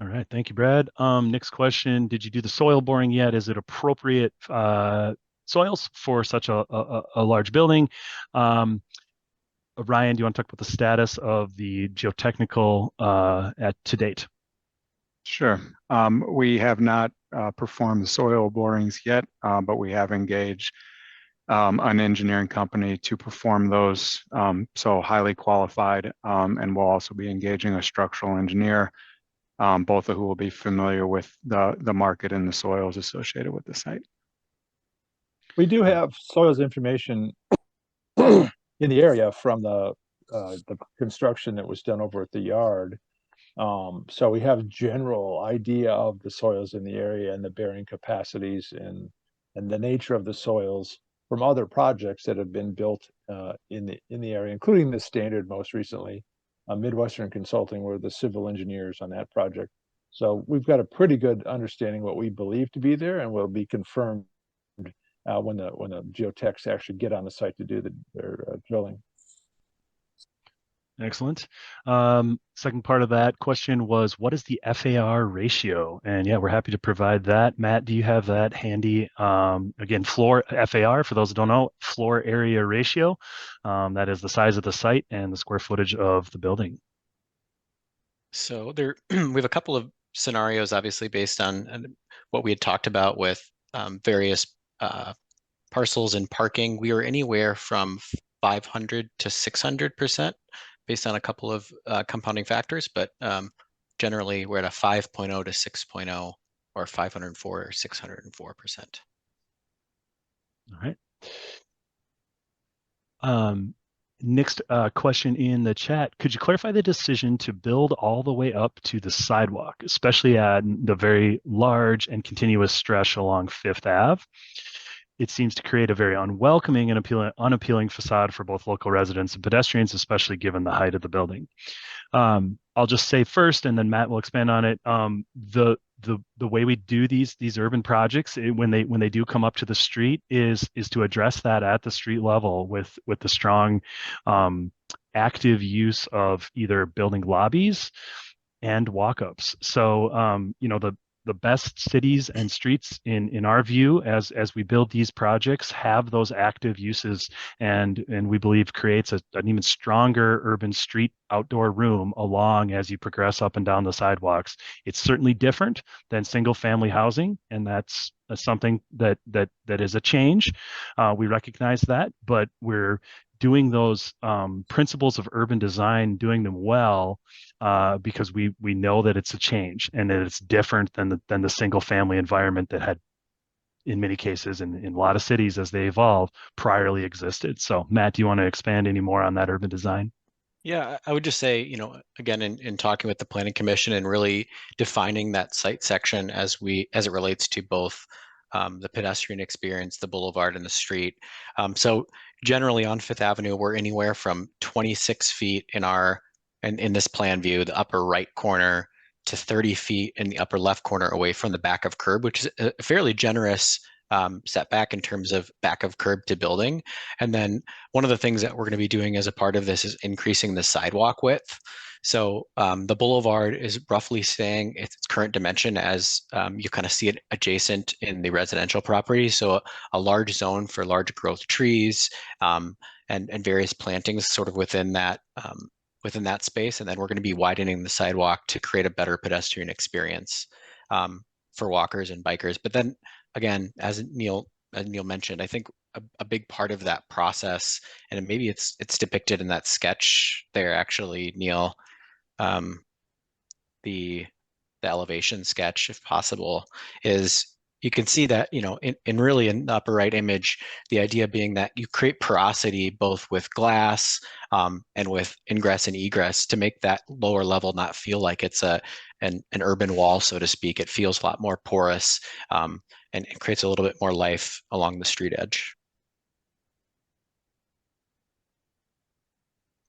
All right, thank you, Brad. Next question, did you do the soil boring yet? Is it appropriate soils for such a large building? Ryan, do you want to talk about the status of the geotechnical to date? Sure. We have not performed the soil borings yet, but we have engaged an engineering company to perform those, so highly qualified, and we'll also be engaging a structural engineer, both of who will be familiar with the market and the soils associated with the site. We do have soils information in the area from the construction that was done over at the yard. So we have general idea of the soils in the area and the bearing capacities and the nature of the soils from other projects that have been built in the area, including the standard most recently. Midwestern Consulting were the civil engineers on that project. So we've got a pretty good understanding what we believe to be there, and will be confirmed when the geotechs actually get on the site to do their drilling. Excellent. Second part of that question was, what is the FAR ratio? And yeah, we're happy to provide that. Matt, do you have that handy? Again, floor FAR, for those who don't know, floor area ratio. That is the size of the site and the square footage of the building. So there, we have a couple of scenarios, obviously, based on what we had talked about with various parcels and parking. We were anywhere from 500 to 600%. Based on a couple of compounding factors, but generally we're at a 5.0 to 6.0, or 504 or 604%. All right. Next question in the chat, could you clarify the decision to build all the way up to the sidewalk, especially at the very large and continuous stretch along 5th Ave? It seems to create a very unwelcoming and unappealing facade for both local residents and pedestrians, especially given the height of the building. I'll just say first, and then Matt will expand on it. The way we do these urban projects, when they do come up to the street, is to address that at the street level with the strong active use of either building lobbies and walk-ups. So the best cities and streets in our view as we build these projects have those active uses, and we believe creates an even stronger urban street outdoor room along as you progress up and down the sidewalks. It's certainly different than single family housing, and that's something that is a change. We recognize that, but we're doing those principles of urban design, doing them well, because we know that it's a change and that it's different than the single family environment that had, in many cases, in a lot of cities as they evolve, priorly existed. So, Matt, do you want to expand any more on that urban design? Yeah, I would just say, again, in talking with the Planning Commission and really defining that site section as it relates to both the pedestrian experience, the boulevard, and the street. So generally on Fifth Avenue, we're anywhere from 26 feet in this plan view, the upper right corner, to 30 feet in the upper left corner away from the back of curb, which is a fairly generous setback in terms of back of curb to building. And then one of the things that we're going to be doing as a part of this is increasing the sidewalk width. So the boulevard is roughly staying its current dimension as you kind of see it adjacent in the residential property. So a large zone for large growth trees and various plantings sort of within that space. And then we're going to be widening the sidewalk to create a better pedestrian experience for walkers and bikers. But then again, as Neil mentioned, I think a big part of that process, and maybe it's depicted in that sketch there, actually, Neil, the elevation sketch, if possible, is you can see that, in really in the upper right image, the idea being that you create porosity both with glass and with ingress and egress to make that lower level not feel like it's an urban wall, so to speak. It feels a lot more porous and it creates a little bit more life along the street edge.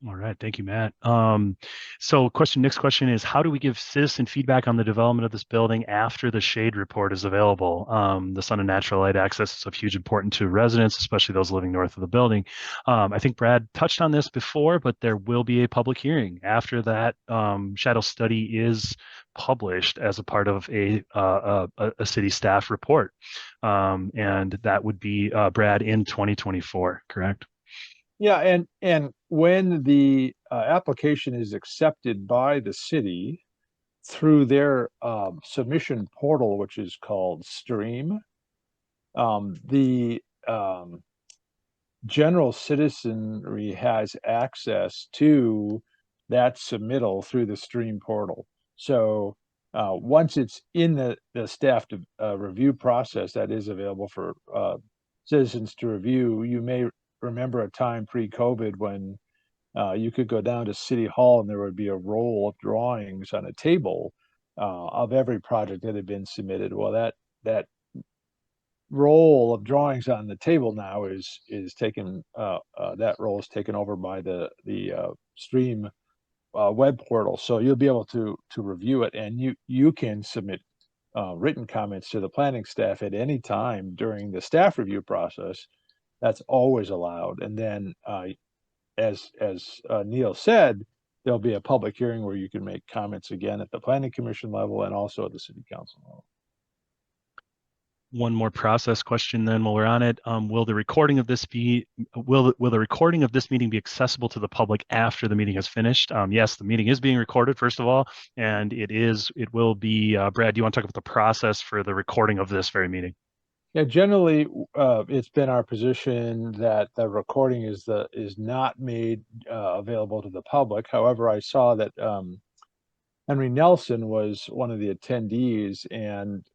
All right, thank you, Matt. So next question is, how do we give citizen feedback on the development of this building after the shade report is available? The sun and natural light access is of huge importance to residents, especially those living north of the building. I think Brad touched on this before, but there will be a public hearing after that shadow study is published as a part of a city staff report. And that would be, Brad, in 2024, correct? Yeah, and when the application is accepted by the city through their submission portal, which is called Stream, the general citizenry has access to that submittal through the Stream portal. So once it's in the staff review process that is available for citizens to review, you may remember a time pre-COVID when you could go down to City Hall and there would be a roll of drawings on a table of every project that had been submitted. Well, that roll of drawings on the table now is taken. That roll is taken over by the Stream web portal, so you'll be able to review it, and you can submit written comments to the planning staff at any time during the staff review process. That's always allowed. And then, as Neil said, there'll be a public hearing where you can make comments again at the Planning Commission level and also at the City Council level. One more process question then while we're on it. Will the recording of this meeting be accessible to the public after the meeting has finished? Yes, the meeting is being recorded, first of all, and it will be, Brad, do you want to talk about the process for the recording of this very meeting? Yeah, generally, it's been our position that the recording is not made available to the public. However, I saw that Henry Nelson was one of the attendees, and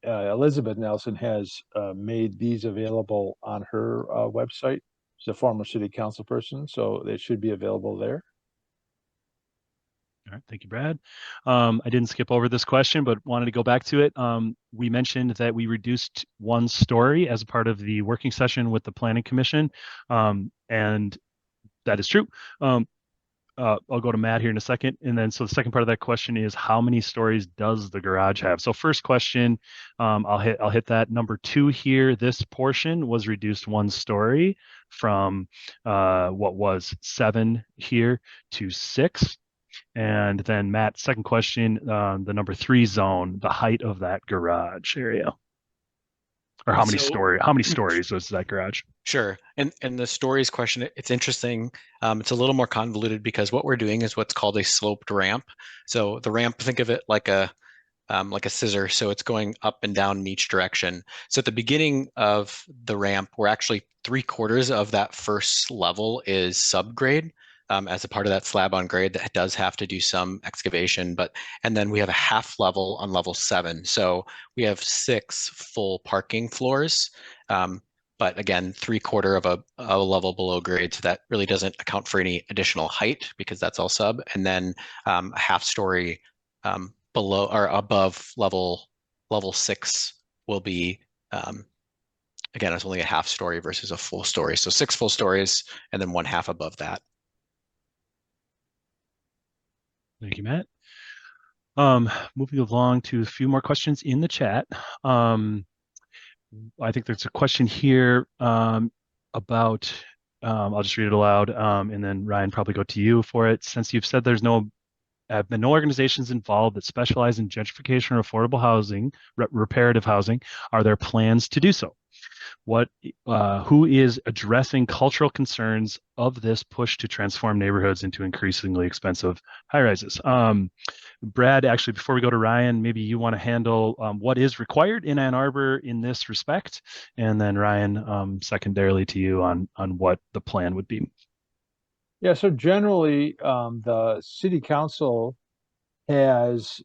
Elizabeth Nelson has made these available on her website. She's a former city council person, so they should be available there. All right, thank you, Brad. I didn't skip over this question, but wanted to go back to it. We mentioned that we reduced one story as a part of the working session with the Planning Commission, and that is true. I'll go to Matt here in a second. And then, so the second part of that question is, how many stories does the garage have? So first question, I'll hit that. Number 2 here, this portion was reduced 1 story from what was 7 here to 6. And then Matt, second question, the number 3 zone, the height of that garage area, or how many stories was that garage? Sure. And the stories question, it's interesting. It's a little more convoluted because what we're doing is what's called a sloped ramp. So the ramp, think of it like a scissor. So it's going up and down in each direction. So at the beginning of the ramp, we're actually 3/4 of that first level is subgrade. As a part of that slab on grade that does have to do some excavation, and then we have a half level on level 7. So we have 6 full parking floors. But again, 3/4 of a level below grade. So that really doesn't account for any additional height because that's all sub. And then a half story below or above level 6 will be, again, it's only a half story versus a full story. So 6 full stories and then 1/2 above that. Thank you, Matt. Moving along to a few more questions in the chat. I think there's a question here about, I'll just read it aloud, and then Ryan, probably go to you for it. Since you've said have been no organizations involved that specialize in gentrification or affordable housing, reparative housing, are there plans to do so? Who is addressing cultural concerns of this push to transform neighborhoods into increasingly expensive high-rises? Brad, actually, before we go to Ryan, maybe you want to handle what is required in Ann Arbor in this respect, and then Ryan, secondarily to you on what the plan would be. Yeah, so generally, the city council has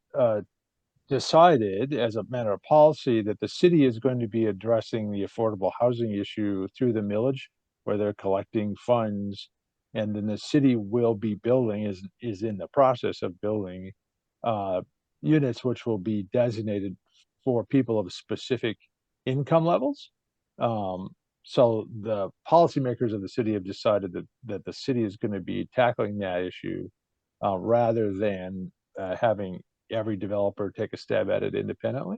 decided as a matter of policy that the city is going to be addressing the affordable housing issue through the millage, where they're collecting funds, and then the city will be building, is in the process of building units which will be designated for people of specific income levels. So the policymakers of the city have decided that the city is going to be tackling that issue rather than having every developer take a stab at it independently.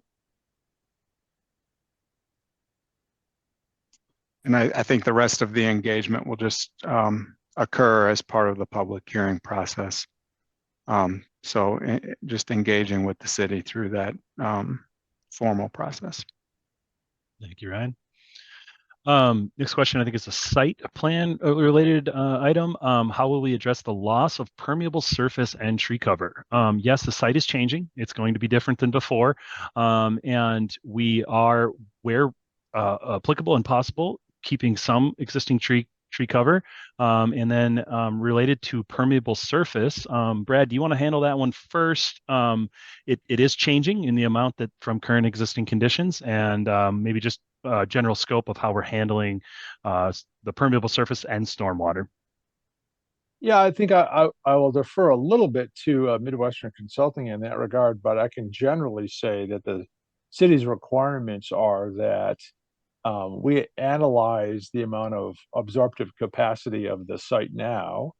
And I think the rest of the engagement will just occur as part of the public hearing process. So just engaging with the city through that formal process. Thank you, Ryan. Next question, I think is a site plan related item. How will we address the loss of permeable surface and tree cover? Yes, the site is changing. It's going to be different than before. And we are, where applicable and possible, keeping some existing tree cover. And then related to permeable surface, Brad, do you want to handle that one first? It is changing in the amount that from current existing conditions, and maybe just general scope of how we're handling the permeable surface and stormwater. Yeah, I think I will defer a little bit to Midwestern Consulting in that regard, but I can generally say that the city's requirements are that we analyze the amount of absorptive capacity of the site now,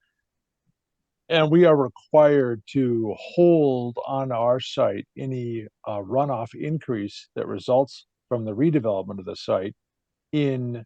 and we are required to hold on our site any runoff increase that results from the redevelopment of the site in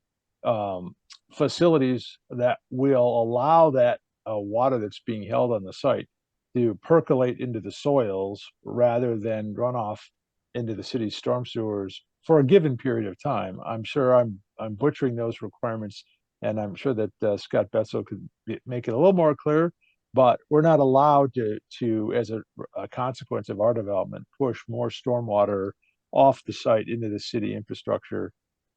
facilities that will allow that water that's being held on the site to percolate into the soils rather than run off into the city's storm sewers for a given period of time. I'm sure I'm butchering those requirements, and I'm sure that Scott Betzel could make it a little more clear, but we're not allowed to as a consequence of our development, push more stormwater off the site into the city infrastructure.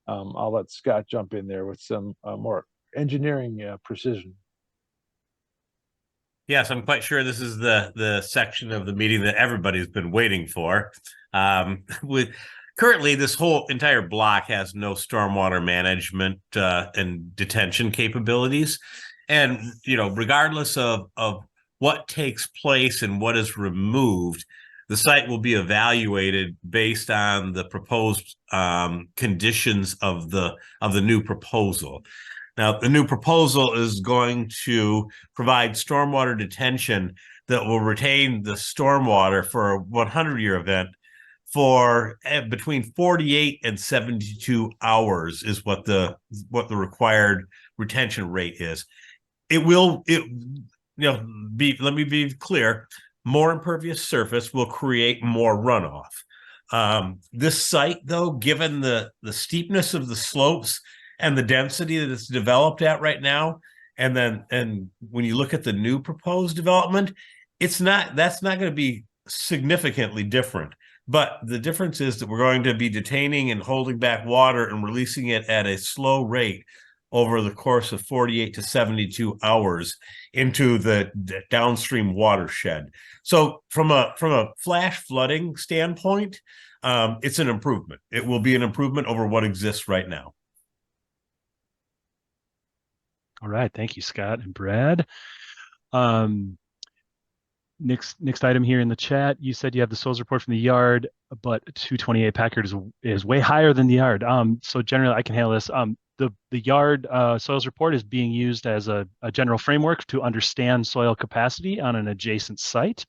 I'll let Scott jump in there with some more engineering precision. Yes, I'm quite sure this is the section of the meeting that everybody's been waiting for. Currently, this whole entire block has no stormwater management and detention capabilities. And, regardless of what takes place and what is removed, the site will be evaluated based on the proposed conditions of the new proposal. Now, the new proposal is going to provide stormwater detention that will retain the stormwater for a 100-year event for between 48 and 72 hours is what the required retention rate is. let me be clear. More impervious surface will create more runoff. This site, though, given the steepness of the slopes and the density that it's developed at right now, and when you look at the new proposed development, that's not going to be significantly different. But the difference is that we're going to be detaining and holding back water and releasing it at a slow rate over the course of 48 to 72 hours into the downstream watershed. So from a flash flooding standpoint, it's an improvement. It will be an improvement over what exists right now. All right, thank you, Scott and Brad. Next item here in the chat, you said you have the soils report from the yard, but 228 Packard is way higher than the yard. So generally I can handle this. The yard soils report is being used as a general framework to understand soil capacity on an adjacent site.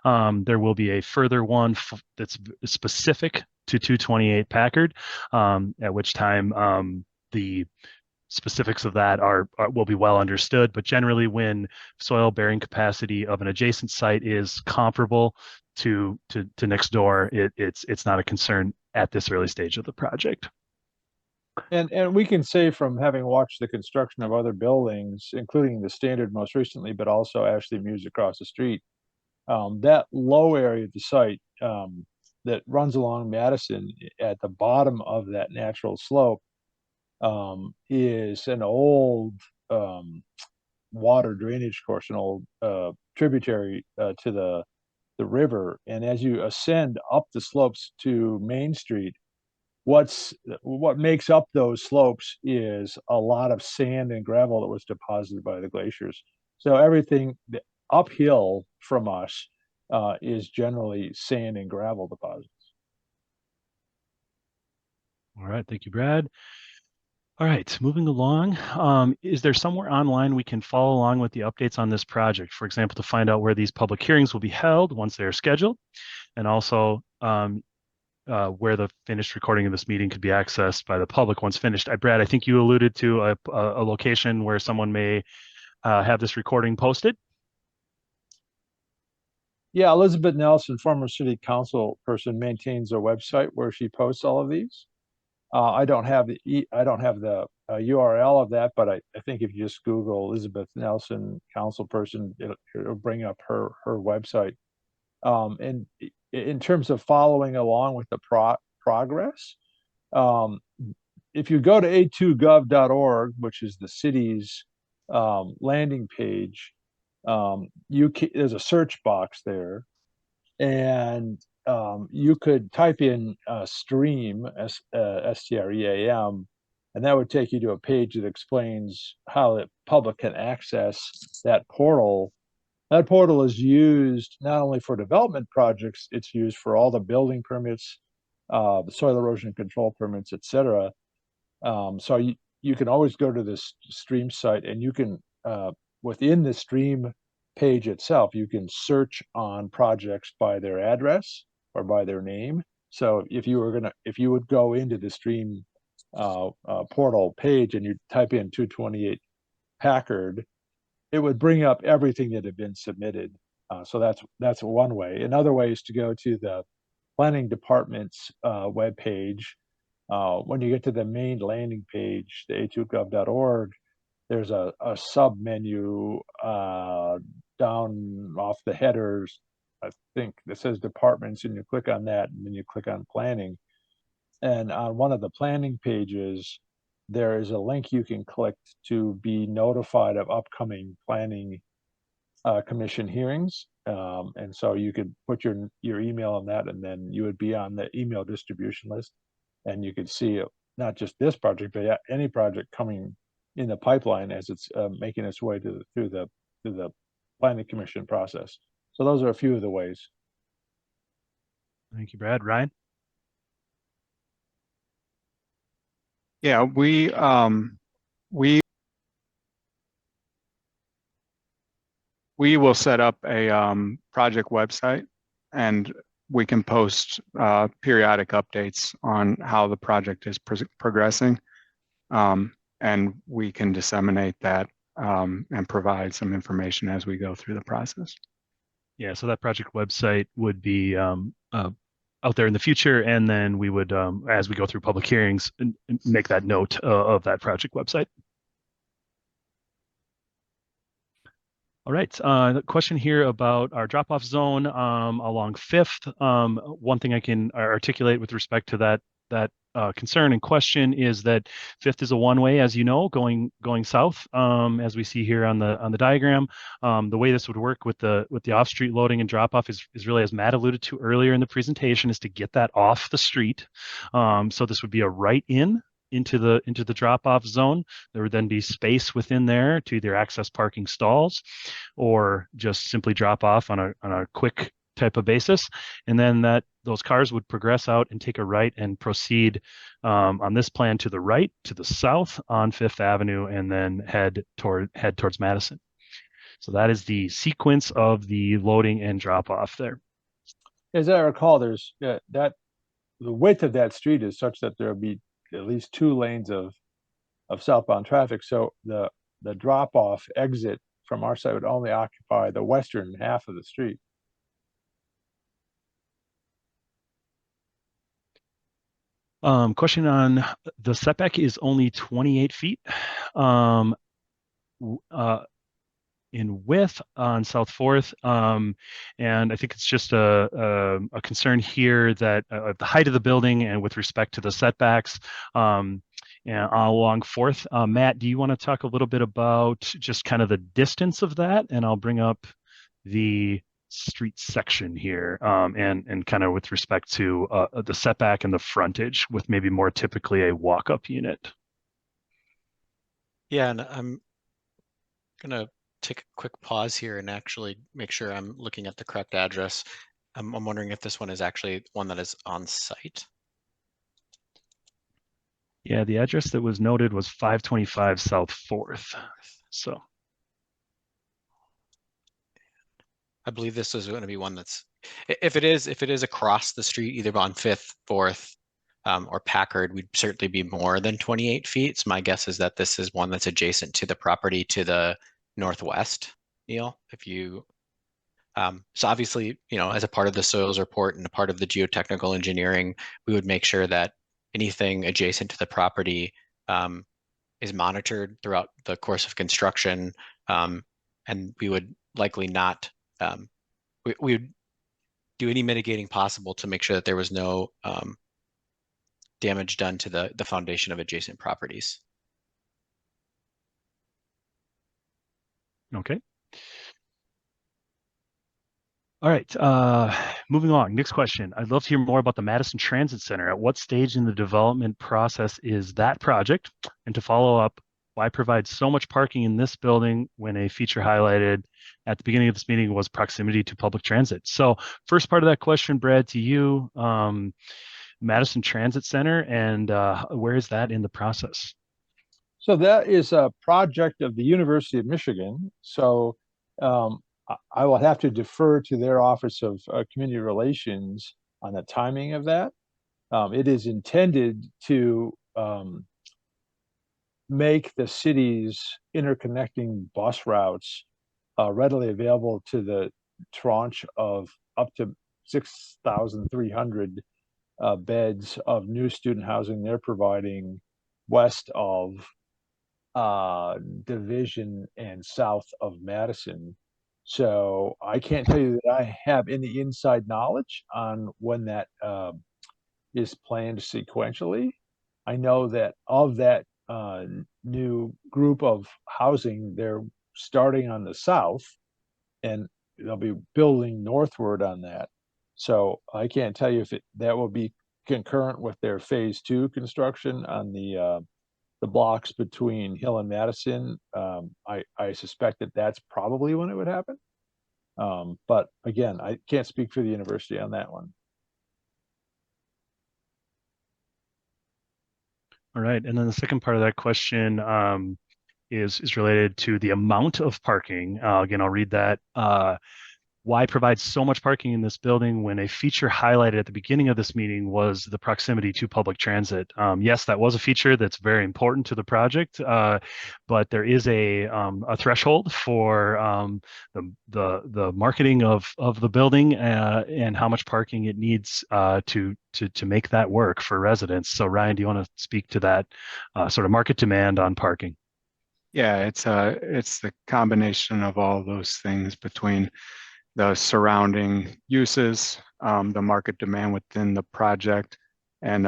There will be a further one that's specific to 228 Packard, at which time the specifics of that will be well understood. But generally, when soil bearing capacity of an adjacent site is comparable to next door, it's not a concern at this early stage of the project. And we can say from having watched the construction of other buildings, including the Standard most recently, but also Ashley Muse across the street, that low area of the site that runs along Madison at the bottom of that natural slope is an old water drainage course, an old tributary to the river. And as you ascend up the slopes to Main Street, what makes up those slopes is a lot of sand and gravel that was deposited by the glaciers. So everything uphill from us is generally sand and gravel deposits. All right, thank you, Brad. All right, moving along. Is there somewhere online we can follow along with the updates on this project? For example, to find out where these public hearings will be held once they are scheduled, and also where the finished recording of this meeting could be accessed by the public once finished. Brad, I think you alluded to a location where someone may have this recording posted. Yeah, Elizabeth Nelson, former city council person, maintains a website where she posts all of these. I don't have the URL of that, but I think if you just Google Elizabeth Nelson, council person, it'll bring up her website. And in terms of following along with the progress, if you go to a2gov.org, which is the city's landing page, there's a search box there, and you could type in stream, STREAM, and that would take you to a page that explains how the public can access that portal. That portal is used not only for development projects, it's used for all the building permits, the soil erosion control permits, etc. So you can always go to this stream site, and you can, within the stream page itself, you can search on projects by their address or by their name. So if you would go into the stream portal page and you type in 228 Packard, it would bring up everything that had been submitted. So that's one way. Another way is to go to the planning department's webpage. When you get to the main landing page, the a2gov.org, there's a sub menu down off the headers, I think, that says departments, and you click on that, and then you click on planning. And on one of the planning pages, there is a link you can click to be notified of upcoming planning commission hearings. And so you could put your email on that, and then you would be on the email distribution list, and you could see not just this project, but any project coming in the pipeline as it's making its way through the planning commission process. So those are a few of the ways. Thank you, Brad. Ryan? Yeah, we will set up a project website, and we can post periodic updates on how the project is progressing, and we can disseminate that and provide some information as we go through the process. Yeah, so that project website would be out there in the future, and then we would, as we go through public hearings, make that note of that project website. All right, question here about our drop-off zone along Fifth. One thing I can articulate with respect to that concern and question is that Fifth is a one-way, as you know, going south, as we see here on the diagram. The way this would work with the off-street loading and drop-off is really, as Matt alluded to earlier in the presentation, is to get that off the street. So this would be a right into the drop-off zone. There would then be space within there to either access parking stalls or just simply drop off on a quick type of basis. And then those cars would progress out and take a right and proceed on this plan to the right, to the south on Fifth Avenue, and then head towards Madison. So that is the sequence of the loading and drop off there. As I recall, there's the width of that street is such that there'll be at least 2 lanes of southbound traffic. So the drop off exit from our side would only occupy the western half of the street. Question on the setback is only 28 feet in width on South 4th. And I think it's just a concern here that the height of the building and with respect to the setbacks and along 4th. Matt, do you want to talk a little bit about just kind of the distance of that? And I'll bring up the street section here and kind of with respect to the setback and the frontage with maybe more typically a walk-up unit. Yeah, and I'm gonna take a quick pause here and actually make sure I'm looking at the correct address. I'm wondering if this one is actually one that is on site. Yeah, the address that was noted was 525 South 4th. So I believe this is going to be one that's, if it is across the street, either on 5th, 4th, or Packard, we'd certainly be more than 28 feet. So my guess is that this is one that's adjacent to the property to the northwest, Neil. If you, so obviously, as a part of the soils report and a part of the geotechnical engineering, we would make sure that anything adjacent to the property is monitored throughout the course of construction, and we would likely not. We would do any mitigating possible to make sure that there was no damage done to the foundation of adjacent properties. okay. All right, moving along. Next question. I'd love to hear more about the Madison Transit Center. At what stage in the development process is that project? And to follow up, why provide so much parking in this building when a feature highlighted at the beginning of this meeting was proximity to public transit? So first part of that question, Brad, to you, Madison Transit Center, and where is that in the process? So that is a project of the University of Michigan. So I will have to defer to their Office of Community Relations on the timing of that. It is intended to make the city's interconnecting bus routes readily available to the tranche of up to 6,300 beds of new student housing they're providing west of Division and south of Madison. So I can't tell you that I have any inside knowledge on when that is planned sequentially. I know that of that new group of housing, they're starting on the south and they'll be building northward on that. So I can't tell you if that will be concurrent with their phase 2 construction on the blocks between Hill and Madison. I suspect that that's probably when it would happen. But again, I can't speak for the university on that one. All right, and then the second part of that question is related to the amount of parking. Again, I'll read that. why provide so much parking in this building when a feature highlighted at the beginning of this meeting was the proximity to public transit? Yes, that was a feature that's very important to the project, but there is a threshold for the marketing of the building and how much parking it needs to make that work for residents. So Ryan, do you want to speak to that sort of market demand on parking? Yeah, it's the combination of all those things between the surrounding uses, the market demand within the project, and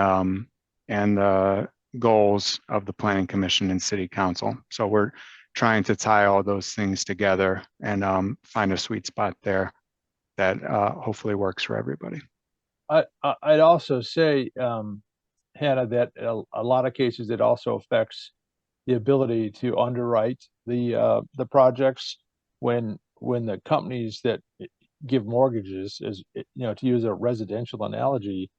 the goals of the Planning Commission and City Council. So we're trying to tie all those things together and find a sweet spot there that hopefully works for everybody. I'd also say, Hannah, that a lot of cases it also affects the ability to underwrite the projects when the companies that give mortgages, as you know, to use a residential analogy,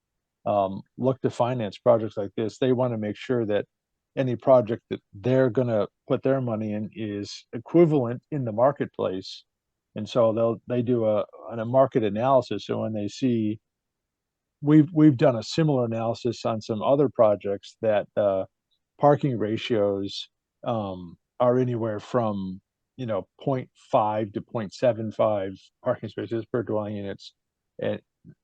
look to finance projects like this. They want to make sure that any project that they're going to put their money in is equivalent in the marketplace, and so they do a market analysis. So when they see, we've done a similar analysis on some other projects that parking ratios are anywhere from 0.5 to 0.75 parking spaces per dwelling units, and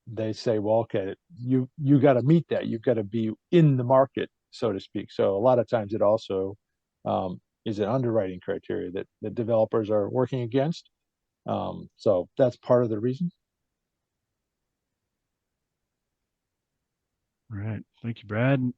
they say, well, okay, you got to meet that. You've got to be in the market, so to speak. So a lot of times it also is an underwriting criteria that the developers are working against. So that's part of the reason. All right. Thank you, Brad.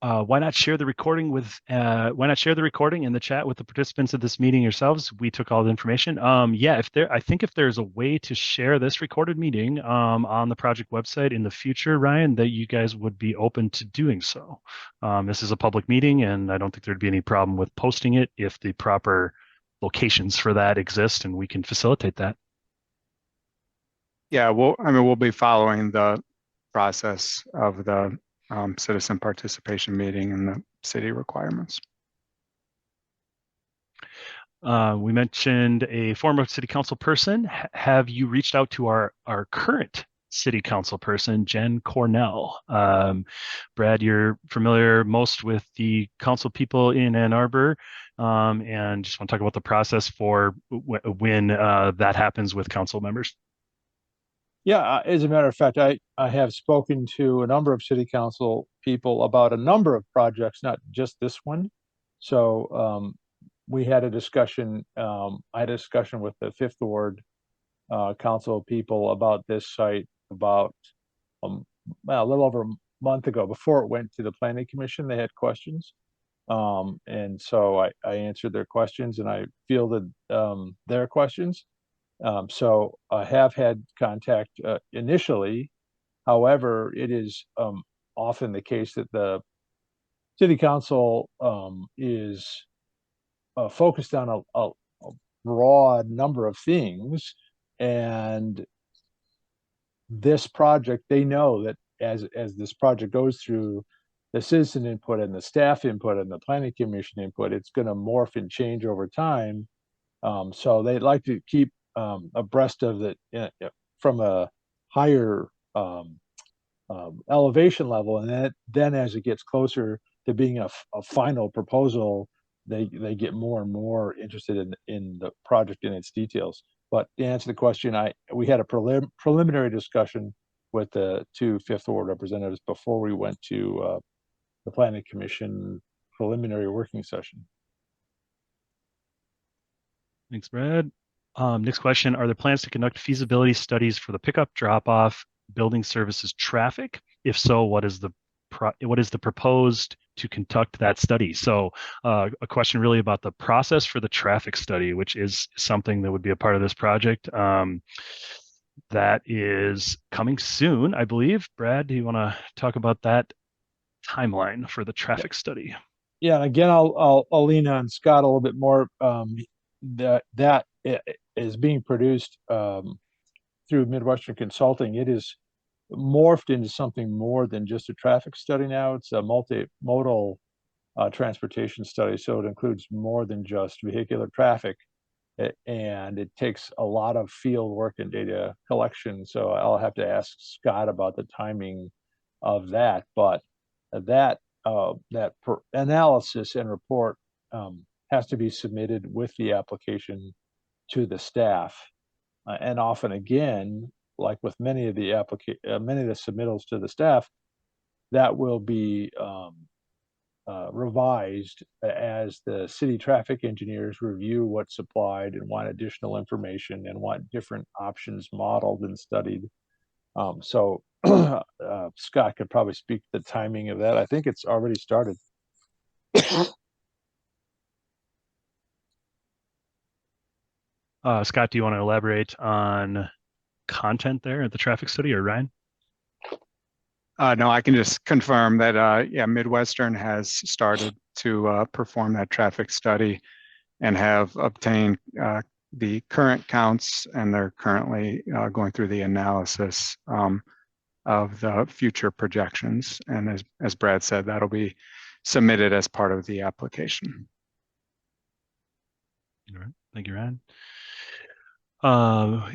Why not share the recording in the chat with the participants of this meeting yourselves? We took all the information. Yeah, I think if there's a way to share this recorded meeting on the project website in the future, Ryan, that you guys would be open to doing so. This is a public meeting, and I don't think there'd be any problem with posting it if the proper locations for that exist, and we can facilitate that. Yeah, we'll be following the process of the citizen participation meeting and the city requirements. We mentioned a former city council person. Have you reached out to our current city council person, Jen Cornell? Brad, you're familiar most with the council people in Ann Arbor, and just want to talk about the process for when that happens with council members. Yeah, as a matter of fact, I have spoken to a number of city council people about a number of projects, not just this one. So we had a discussion. I had a discussion with the Fifth Ward council people about this site about a little over a month ago. Before it went to the Planning Commission, they had questions, and so I answered their questions and I fielded their questions. So I have had contact initially. However, it is often the case that the city council is focused on a broad number of things, and this project, they know that as this project goes through the citizen input and the staff input and the planning commission input, it's going to morph and change over time. So they'd like to keep abreast of it from a higher elevation level, and then as it gets closer to being a final proposal, they get more and more interested in the project and its details. But to answer the question, we had a preliminary discussion with the two Fifth Ward representatives before we went to the Planning Commission preliminary working session. Thanks, Brad. Next question, are there plans to conduct feasibility studies for the pickup drop-off building services traffic? If so, what is the proposed to conduct that study? So a question really about the process for the traffic study, which is something that would be a part of this project. That is coming soon, I believe. Brad, do you want to talk about that timeline for the traffic study? Yeah, again, I'll lean on Scott a little bit more. That is being produced through Midwestern Consulting. It is morphed into something more than just a traffic study now. It's a multimodal transportation study, so it includes more than just vehicular traffic. And it takes a lot of field work and data collection. So I'll have to ask Scott about the timing of that. But that analysis and report has to be submitted with the application to the staff. And often again, like with many of the submittals to the staff, that will be revised as the city traffic engineers review what's supplied and want additional information and want different options modeled and studied. So Scott could probably speak to the timing of that. I think it's already started. Scott, do you want to elaborate on content there at the traffic study, or Ryan? No, I can just confirm that, yeah, Midwestern has started to perform that traffic study and have obtained the current counts, and they're currently going through the analysis of the future projections. And as Brad said, that'll be submitted as part of the application. All right, thank you, Ryan.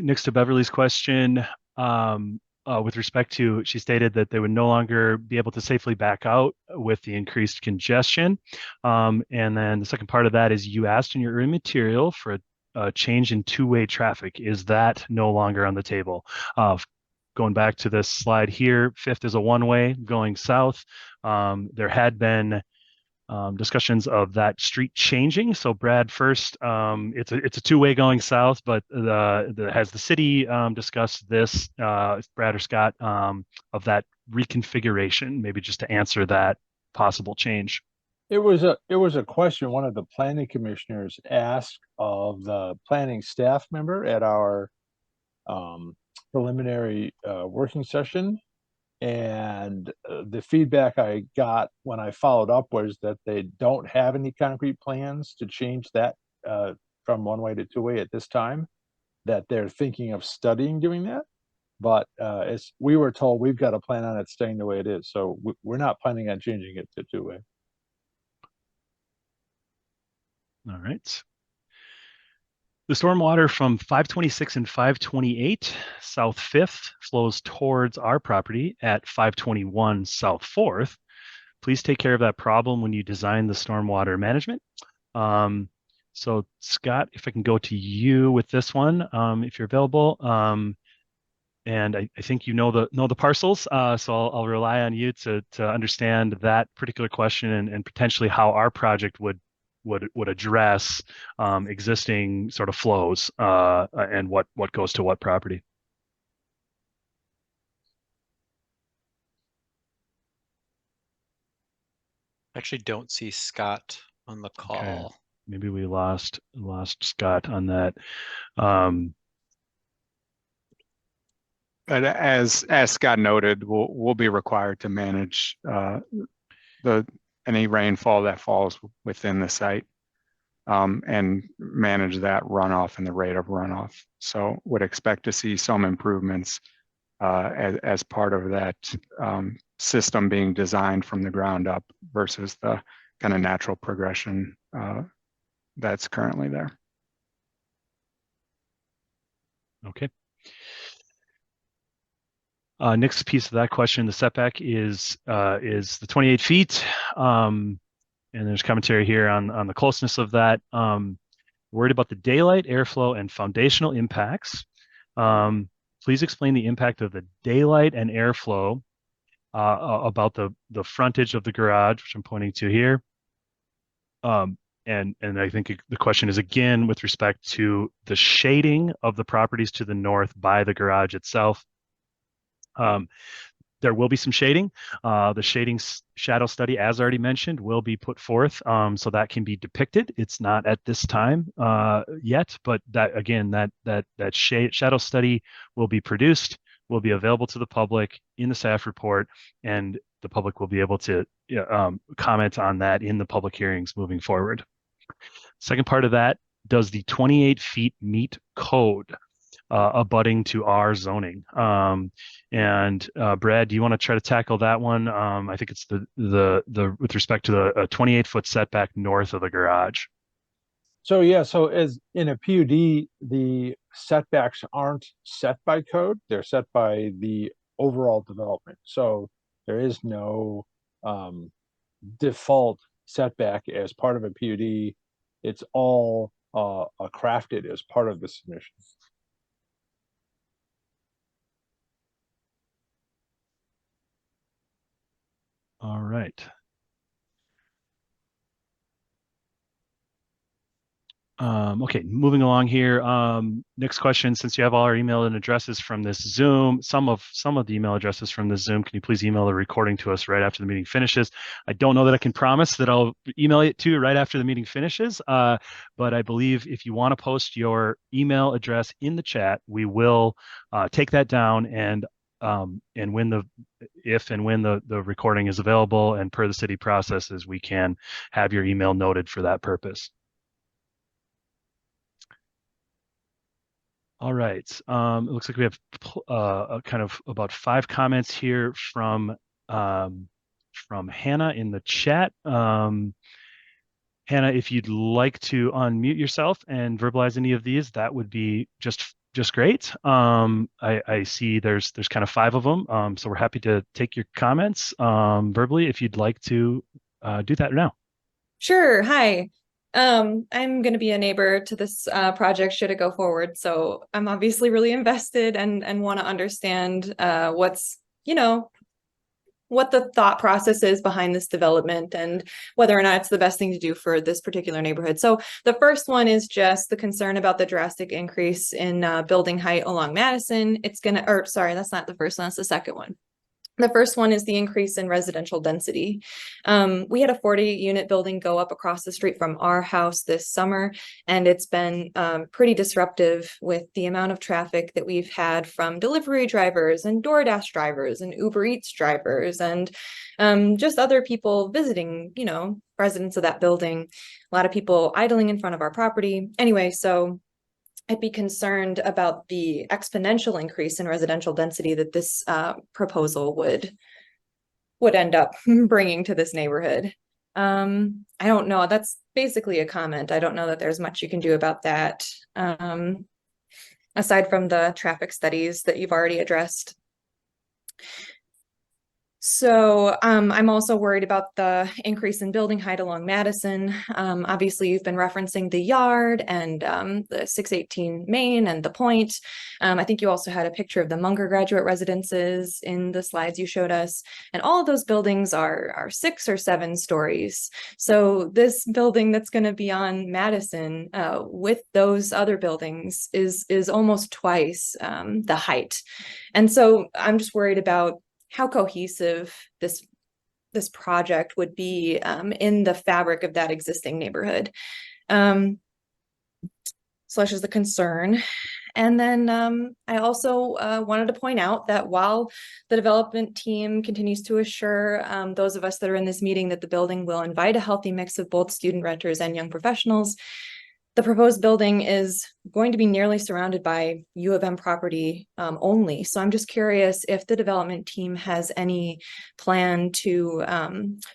Next to Beverly's question, with respect to, she stated that they would no longer be able to safely back out with the increased congestion. And then the second part of that is, you asked in your early material for a change in two-way traffic. Is that no longer on the table? Going back to this slide here, Fifth is a one-way going south. There had been discussions of that street changing. So Brad, first, it's a two-way going south, but has the city discussed this, Brad or Scott, of that reconfiguration? Maybe just to answer that possible change. It was a question one of the planning commissioners asked of the planning staff member at our preliminary working session. And the feedback I got when I followed up was that they don't have any concrete plans to change that from one-way to two-way at this time, that they're thinking of studying doing that. But as we were told, we've got a plan on it staying the way it is. So we're not planning on changing it to two-way. All right. The stormwater from 526 and 528 South 5th flows towards our property at 521 South 4th. Please take care of that problem when you design the stormwater management. So Scott, if I can go to you with this one, if you're available. And I think you know the parcels, so I'll rely on you to understand that particular question and potentially how our project would address existing sort of flows and what goes to what property. I actually don't see Scott on the call. Okay. Maybe we lost Scott on that. But as Scott noted, we'll be required to manage any rainfall that falls within the site and manage that runoff and the rate of runoff. So would expect to see some improvements as part of that system being designed from the ground up versus the kind of natural progression that's currently there. Okay. Next piece of that question, the setback is the 28 feet. And there's commentary here on the closeness of that. Worried about the daylight, airflow, and foundational impacts. Please explain the impact of the daylight and airflow about the frontage of the garage, which I'm pointing to here. And I think the question is again with respect to the shading of the properties to the north by the garage itself. There will be some shading. The shading shadow study, as already mentioned, will be put forth, so that can be depicted. It's not at this time yet, but that again, that shadow study will be produced, will be available to the public in the staff report, and the public will be able to comment on that in the public hearings moving forward. Second part of that, does the 28 feet meet code abutting to our zoning? And Brad, do you want to try to tackle that one? I think it's the with respect to the 28-foot setback north of the garage. So yeah, so as in a PUD, the setbacks aren't set by code, they're set by the overall development. So there is no default setback as part of a PUD. It's all crafted as part of the submission. All right. Okay, moving along here. Next question, since you have all our email and addresses from this Zoom, some of the email addresses from this Zoom, can you please email the recording to us right after the meeting finishes? I don't know that I can promise that I'll email it to you right after the meeting finishes, but I believe if you want to post your email address in the chat, we will take that down and when the recording is available and per the city processes, we can have your email noted for that purpose. All right. It looks like we have kind of about 5 comments here from Hannah in the chat. Hannah, if you'd like to unmute yourself and verbalize any of these, that would be just great. I see there's kind of 5 of them, so we're happy to take your comments verbally if you'd like to do that now. Sure. Hi. I'm going to be a neighbor to this project should it go forward. So I'm obviously really invested and want to understand what's, what the thought process is behind this development and whether or not it's the best thing to do for this particular neighborhood. So the first one is just the concern about the drastic increase in building height along Madison. Sorry, that's not the first one, that's the second one. The first one is the increase in residential density. We had a 40-unit building go up across the street from our house this summer, and it's been pretty disruptive with the amount of traffic that we've had from delivery drivers and DoorDash drivers and Uber Eats drivers and just other people visiting, residents of that building. A lot of people idling in front of our property. Anyway, so I'd be concerned about the exponential increase in residential density that this proposal would end up bringing to this neighborhood. I don't know. That's basically a comment. I don't know that there's much you can do about that, aside from the traffic studies that you've already addressed. So I'm also worried about the increase in building height along Madison. Obviously, you've been referencing the Yard and the 618 Main and the Point. I think you also had a picture of the Munger graduate residences in the slides you showed us. And all of those buildings are 6 or 7 stories. So this building that's going to be on Madison with those other buildings is almost twice the height. And so I'm just worried about how cohesive this project would be in the fabric of that existing neighborhood. So that's just the concern. And then I also wanted to point out that while the development team continues to assure those of us that are in this meeting that the building will invite a healthy mix of both student renters and young professionals, the proposed building is going to be nearly surrounded by U of M property only. So I'm just curious if the development team has any plan to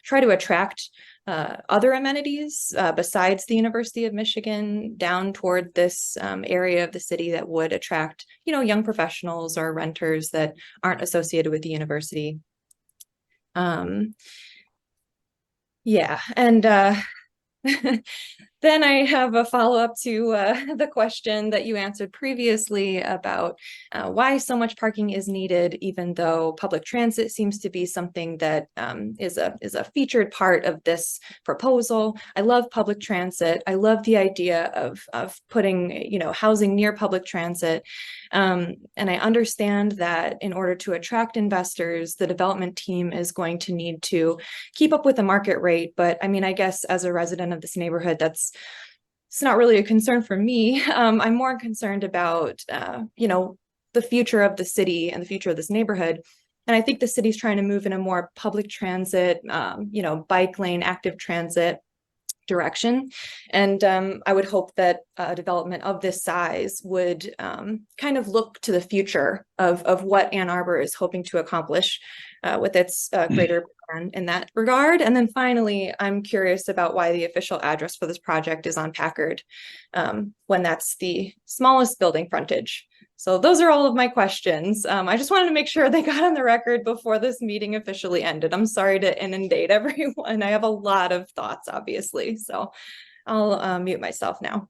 try to attract other amenities besides the University of Michigan down toward this area of the city that would attract, young professionals or renters that aren't associated with the university. Yeah, and then I have a follow-up to the question that you answered previously about why so much parking is needed, even though public transit seems to be something that is a featured part of this proposal. I love public transit. I love the idea of putting, housing near public transit. And I understand that in order to attract investors, the development team is going to need to keep up with the market rate. But I mean, I guess as a resident of this neighborhood, it's not really a concern for me. I'm more concerned about, the future of the city and the future of this neighborhood. And I think the city's trying to move in a more public transit, bike lane, active transit direction. And I would hope that a development of this size would kind of look to the future of what Ann Arbor is hoping to accomplish with its greater plan in that regard. And then finally, I'm curious about why the official address for this project is on Packard, when that's the smallest building frontage. So those are all of my questions. I just wanted to make sure they got on the record before this meeting officially ended. I'm sorry to inundate everyone. I have a lot of thoughts, obviously. So I'll mute myself now.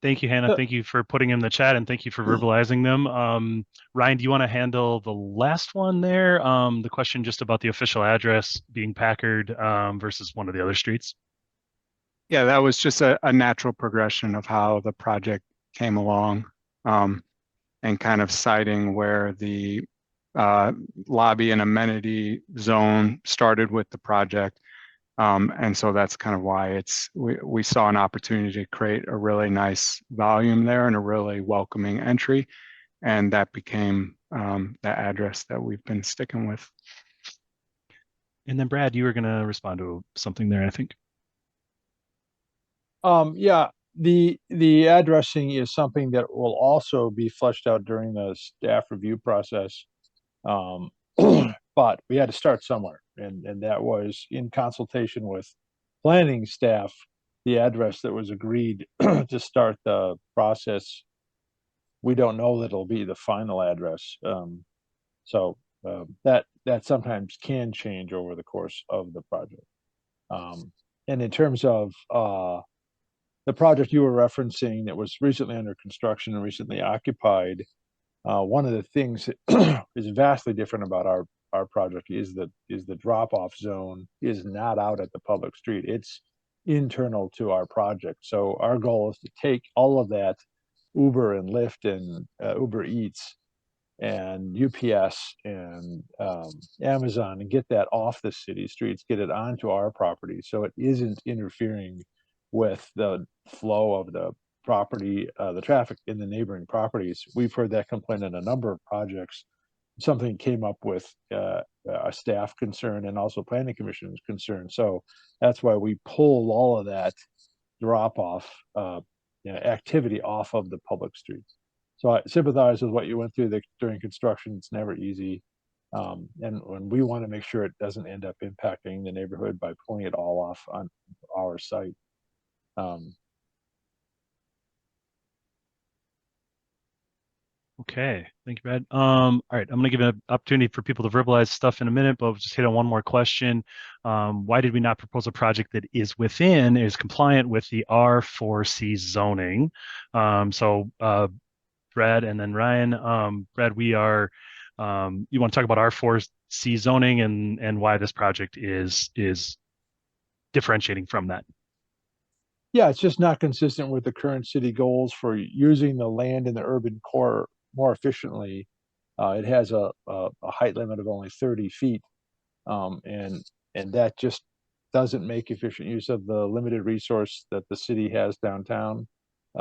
Thank you, Hannah. Thank you for putting in the chat, and thank you for verbalizing them. Ryan, do you want to handle the last one there? The question just about the official address being Packard versus one of the other streets. Yeah, that was just a natural progression of how the project came along, and kind of citing where the lobby and amenity zone started with the project. And so that's kind of why we saw an opportunity to create a really nice volume there and a really welcoming entry. And that became the address that we've been sticking with. And then Brad, you were going to respond to something there, I think. Yeah, the addressing is something that will also be fleshed out during the staff review process. But we had to start somewhere, and that was in consultation with planning staff, the address that was agreed to start the process. We don't know that it'll be the final address. So that sometimes can change over the course of the project. And in terms of the project you were referencing that was recently under construction and recently occupied, one of the things that is vastly different about our project is the drop-off zone is not out at the public street. It's internal to our project. So our goal is to take all of that Uber and Lyft and Uber Eats and UPS and Amazon and get that off the city streets, get it onto our property so it isn't interfering with the flow of the property, the traffic in the neighboring properties. We've heard that complaint in a number of projects. Something came up with a staff concern and also planning commission's concern. So that's why we pulled all of that drop off activity off of the public streets. So I sympathize with what you went through during construction. It's never easy. And when we want to make sure it doesn't end up impacting the neighborhood by pulling it all off on our site. Okay, thank you, Brad. All right, I'm going to give an opportunity for people to verbalize stuff in a minute, but we'll just hit on one more question. Why did we not propose a project that is compliant with the R4C zoning? Brad and then Ryan. Brad, you want to talk about R4C zoning and why this project is differentiating from that? Yeah, it's just not consistent with the current city goals for using the land in the urban core more efficiently. It has a height limit of only 30 feet, and that just doesn't make efficient use of the limited resource that the city has downtown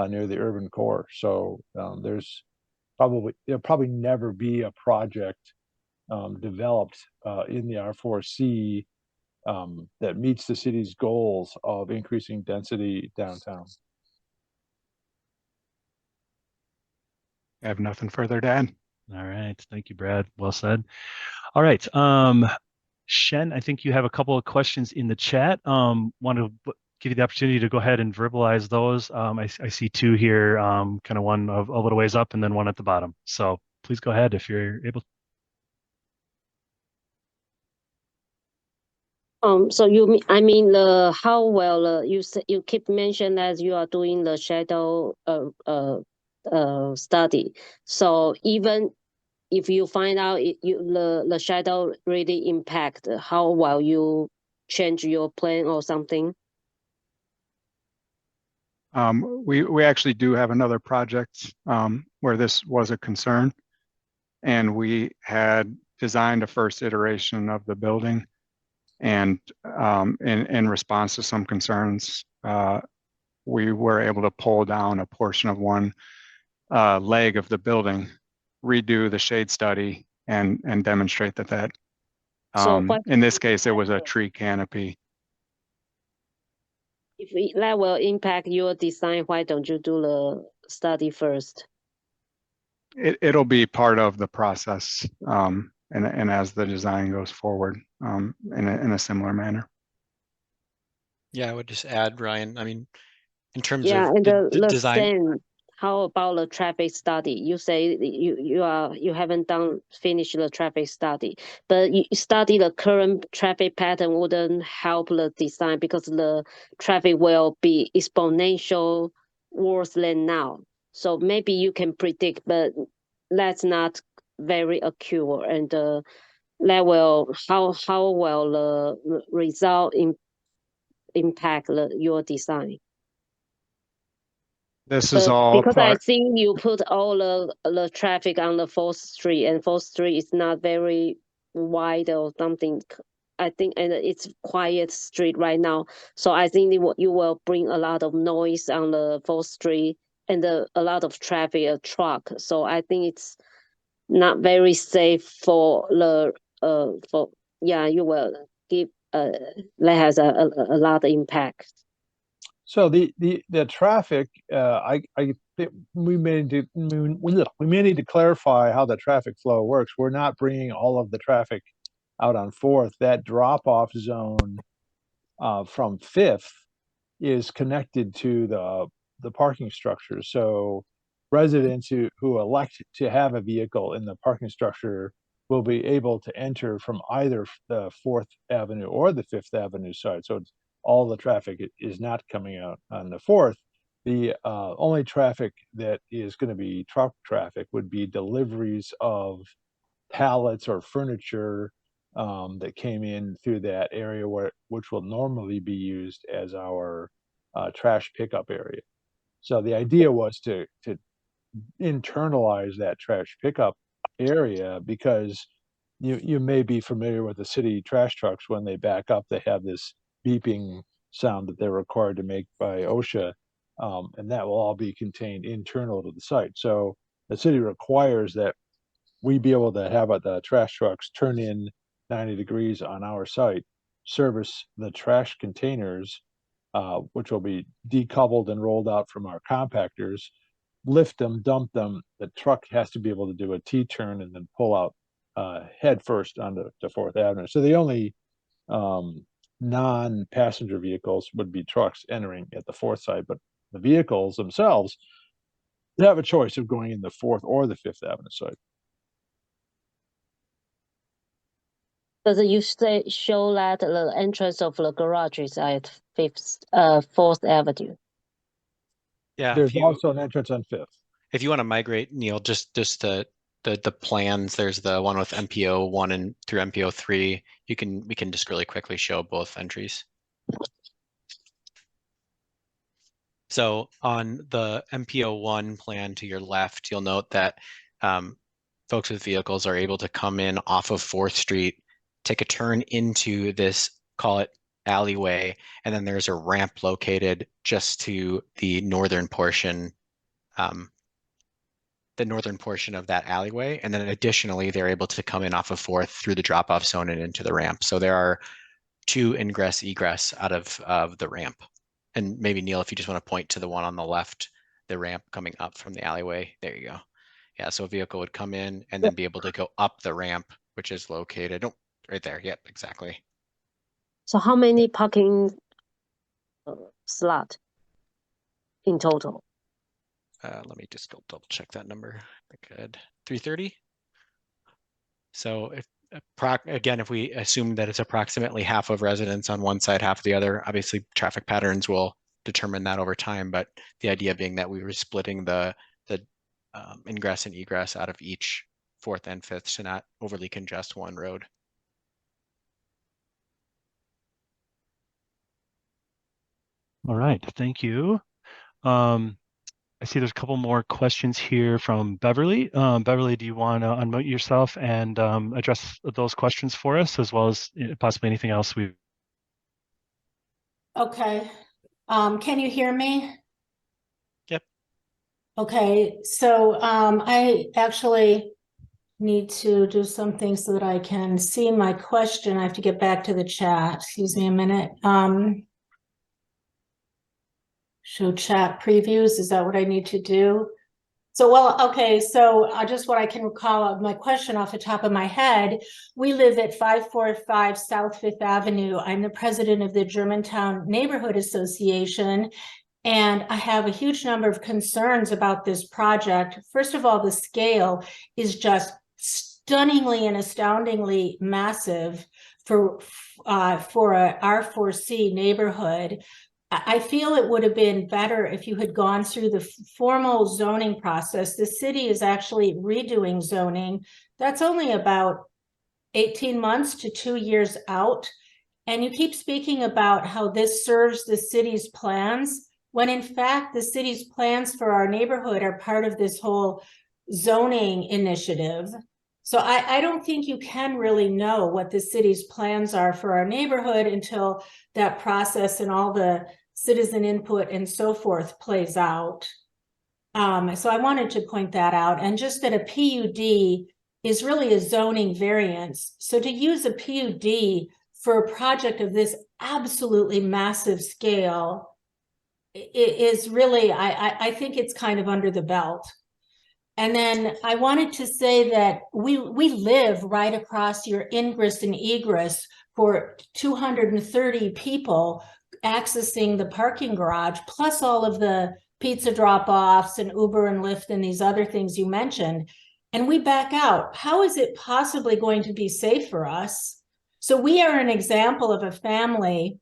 near the urban core. So there'll probably never be a project developed in the R4C that meets the city's goals of increasing density downtown. I have nothing further to add. All right. Thank you, Brad. Well said. All right. Shen, I think you have a couple of questions in the chat. Want to give you the opportunity to go ahead and verbalize those. I see two here, kind of one a little ways up and then one at the bottom. So please go ahead if you're able. So I mean how well you keep mentioning that you are doing the shadow study. So even if you find out the shadow really impact, how well you change your plan or something? We actually do have another project where this was a concern, and we had designed a first iteration of the building, and in response to some concerns, we were able to pull down a portion of one leg of the building, redo the shade study, and demonstrate that in this case it was a tree canopy. If that will impact your design, why don't you do the study first? It'll be part of the process, and as the design goes forward in a similar manner. Yeah, I would just add, Ryan, I mean, in terms Yeah, of and the design, stand, how about the traffic study? You say you haven't finished the traffic study, but you study the current traffic pattern wouldn't help the design because the traffic will be exponential worse than now. So maybe you can predict, but that's not very accurate. And that will how will the result impact your design? This is all Because I part. think you put all the traffic on the 4th Street, and 4th Street is not very wide or something. I think, and it's quiet street right now. So I think you will bring a lot of noise on the 4th Street and a lot of traffic, a truck. So I think it's not very safe for the you will give that has a lot of impact. So the traffic, I think we may need to clarify how the traffic flow works. We're not bringing all of the traffic out on 4th. That drop-off zone from 5th is connected to the parking structure. So residents who elect to have a vehicle in the parking structure will be able to enter from either the 4th Avenue or the 5th Avenue side. So it's all the traffic is not coming out on the 4th. The only traffic that is going to be truck traffic would be deliveries of pallets or furniture that came in through that area which will normally be used as our trash pickup area. So the idea was to internalize that trash pickup area, because you may be familiar with the city trash trucks. When they back up, they have this beeping sound that they're required to make by OSHA, and that will all be contained internal to the site. So the city requires that we be able to have the trash trucks turn in 90 degrees on our site, service the trash containers, which will be decoupled and rolled out from our compactors, lift them, dump them. The truck has to be able to do a T-turn and then pull out head first onto 4th Avenue. So the only non-passenger vehicles would be trucks entering at the 4th side, but the vehicles themselves, they have a choice of going in the 4th or the 5th Avenue side. Does you show that the entrance of the garage is at 4th Avenue? yeah, There's also an entrance on 5th. if you want to migrate, Neil, just the plans, there's the one with MPO 1 and through MPO 3. We can just really quickly show both entries. So on the MPO 1 plan to your left, you'll note that folks with vehicles are able to come in off of 4th Street, take a turn into this, call it alleyway, and then there's a ramp located just to the northern portion of that alleyway. And then additionally, they're able to come in off of 4th through the drop-off zone and into the ramp. So there are 2 ingress egress out of the ramp. And maybe Neil, if you just want to point to the one on the left, the ramp coming up from the alleyway, there you go. Yeah, so a vehicle would come in and then be able to go up the ramp, which is located right there. Yep, exactly. So how many parking slot in total? Let me just go double check that number. Good, 330. So if again, if we assume that it's approximately half of residents on one side, half of the other, obviously traffic patterns will determine that over time. But the idea being that we were splitting the ingress and egress out of each 4th and 5th to not overly congest one road. All right, thank you. I see there's a couple more questions here from Beverly. Beverly, do you want to unmute yourself and address those questions for us, as well as possibly anything else we? Okay. Can you hear me? Yep. Okay, so I actually need to do something so that I can see my question. I have to get back to the chat. Excuse me a minute. Show chat previews. Is that what I need to do? So, well, okay, so just what I can recall of my question off the top of my head, we live at 545 South Fifth Avenue. I'm the president of the Germantown Neighborhood Association, and I have a huge number of concerns about this project. First of all, the scale is just stunningly and astoundingly massive for a R4C neighborhood. I feel it would have been better if you had gone through the formal zoning process. The city is actually redoing zoning. That's only about 18 months to 2 years out. And you keep speaking about how this serves the city's plans, when in fact, the city's plans for our neighborhood are part of this whole zoning initiative. So I don't think you can really know what the city's plans are for our neighborhood until that process and all the citizen input and so forth plays out. So I wanted to point that out, and just that a PUD is really a zoning variance. So to use a PUD for a project of this absolutely massive scale is really, I think it's kind of under the belt. And then I wanted to say that we live right across your ingress and egress for 230 people accessing the parking garage, plus all of the pizza drop-offs and Uber and Lyft and these other things you mentioned. And we back out. How is it possibly going to be safe for us? So we are an example of a family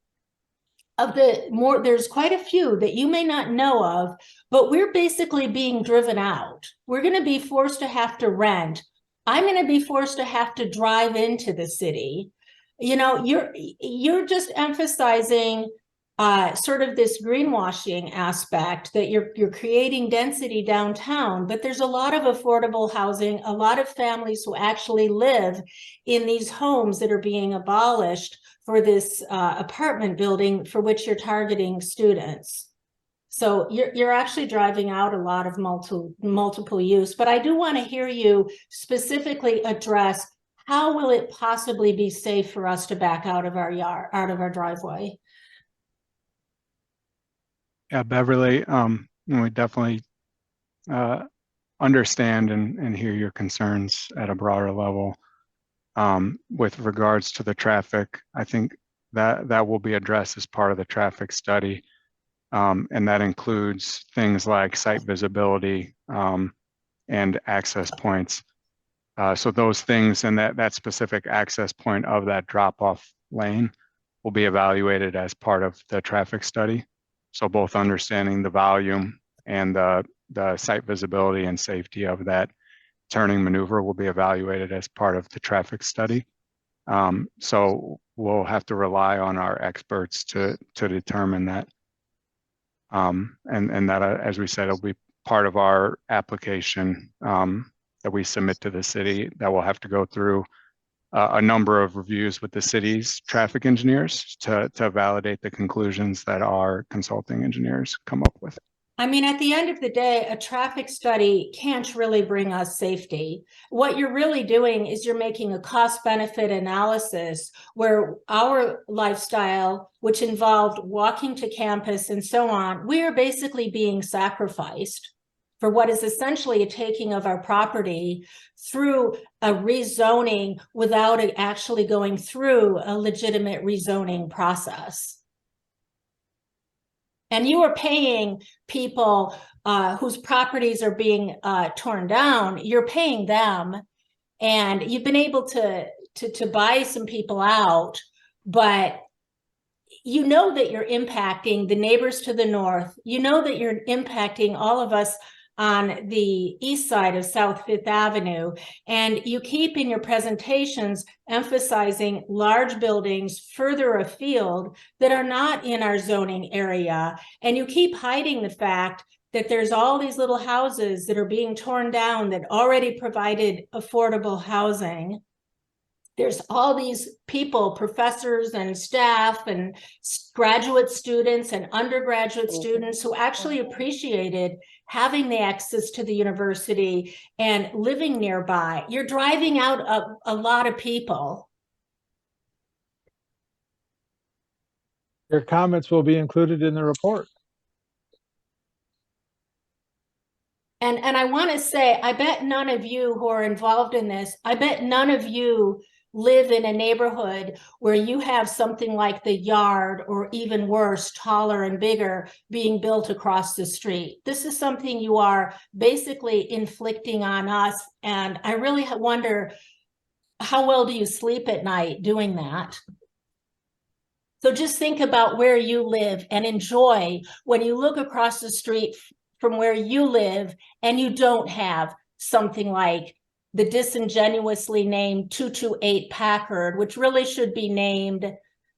of there's quite a few that you may not know of, but we're basically being driven out. We're going to be forced to have to rent. I'm going to be forced to have to drive into the city. You know, you're just emphasizing sort of this greenwashing aspect that you're creating density downtown, but there's a lot of affordable housing, a lot of families who actually live in these homes that are being abolished for this apartment building for which you're targeting students. So you're actually driving out a lot of multiple use, but I do want to hear you specifically address how will it possibly be safe for us to back out of our yard, out of our driveway? Yeah, Beverly, we definitely understand and hear your concerns at a broader level. With regards to the traffic, I think that will be addressed as part of the traffic study. And that includes things like site visibility and access points. So those things and that specific access point of that drop-off lane will be evaluated as part of the traffic study. So both understanding the volume and the site visibility and safety of that turning maneuver will be evaluated as part of the traffic study. So we'll have to rely on our experts to determine that. And that, as we said, it'll be part of our application that we submit to the city that will have to go through a number of reviews with the city's traffic engineers to validate the conclusions that our consulting engineers come up with. I mean, at the end of the day, a traffic study can't really bring us safety. What you're really doing is you're making a cost-benefit analysis where our lifestyle, which involved walking to campus and so on, we are basically being sacrificed for what is essentially a taking of our property through a rezoning without it actually going through a legitimate rezoning process. And you are paying people whose properties are being torn down, you're paying them, and you've been able to buy some people out, but you know that you're impacting the neighbors to the north. You know that you're impacting all of us on the east side of South Fifth Avenue. And you keep in your presentations emphasizing large buildings further afield that are not in our zoning area. And you keep hiding the fact that there's all these little houses that are being torn down that already provided affordable housing. There's all these people, professors and staff and graduate students and undergraduate students who actually appreciated having the access to the university and living nearby. You're driving out a lot of people. Your comments will be included in the report. And I want to say, I bet none of you who are involved in this, I bet none of you live in a neighborhood where you have something like the Yard, or even worse, taller and bigger, being built across the street. This is something you are basically inflicting on us. And I really wonder, how well do you sleep at night doing that? So just think about where you live and enjoy when you look across the street from where you live and you don't have something like the disingenuously named 228 Packard, which really should be named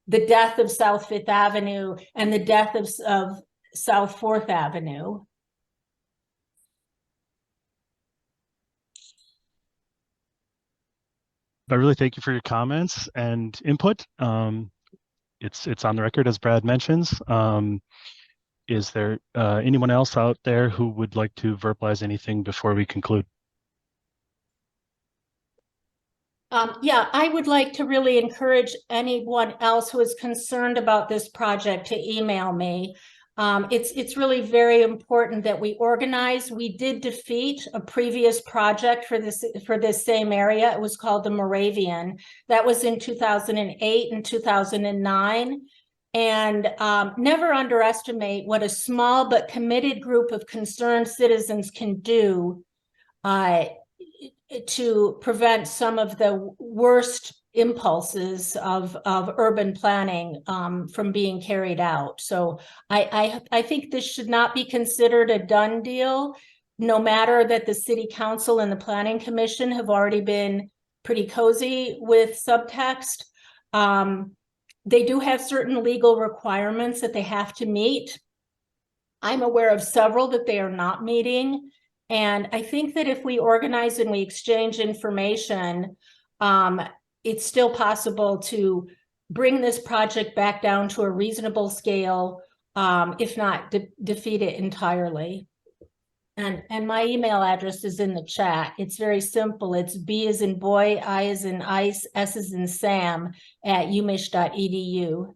the death of South Fifth Avenue and the death of South Fourth Avenue. I really thank you for your comments and input. It's on the record, as Brad mentions. Is there anyone else out there who would like to verbalize anything before we conclude? Yeah, I would like to really encourage anyone else who is concerned about this project to email me. It's really very important that we organize. We did defeat a previous project for this same area. It was called the Moravian. That was in 2008 and 2009. And never underestimate what a small but committed group of concerned citizens can do to prevent some of the worst impulses of urban planning from being carried out. So I think this should not be considered a done deal, no matter that the City Council and the Planning Commission have already been pretty cozy with subtext. They do have certain legal requirements that they have to meet. I'm aware of several that they are not meeting. And I think that if we organize and we exchange information, it's still possible to bring this project back down to a reasonable scale, if not defeat it entirely. And my email address is in the chat. It's very simple. It's B as in boy, I as in ice, S as in Sam @umich.edu.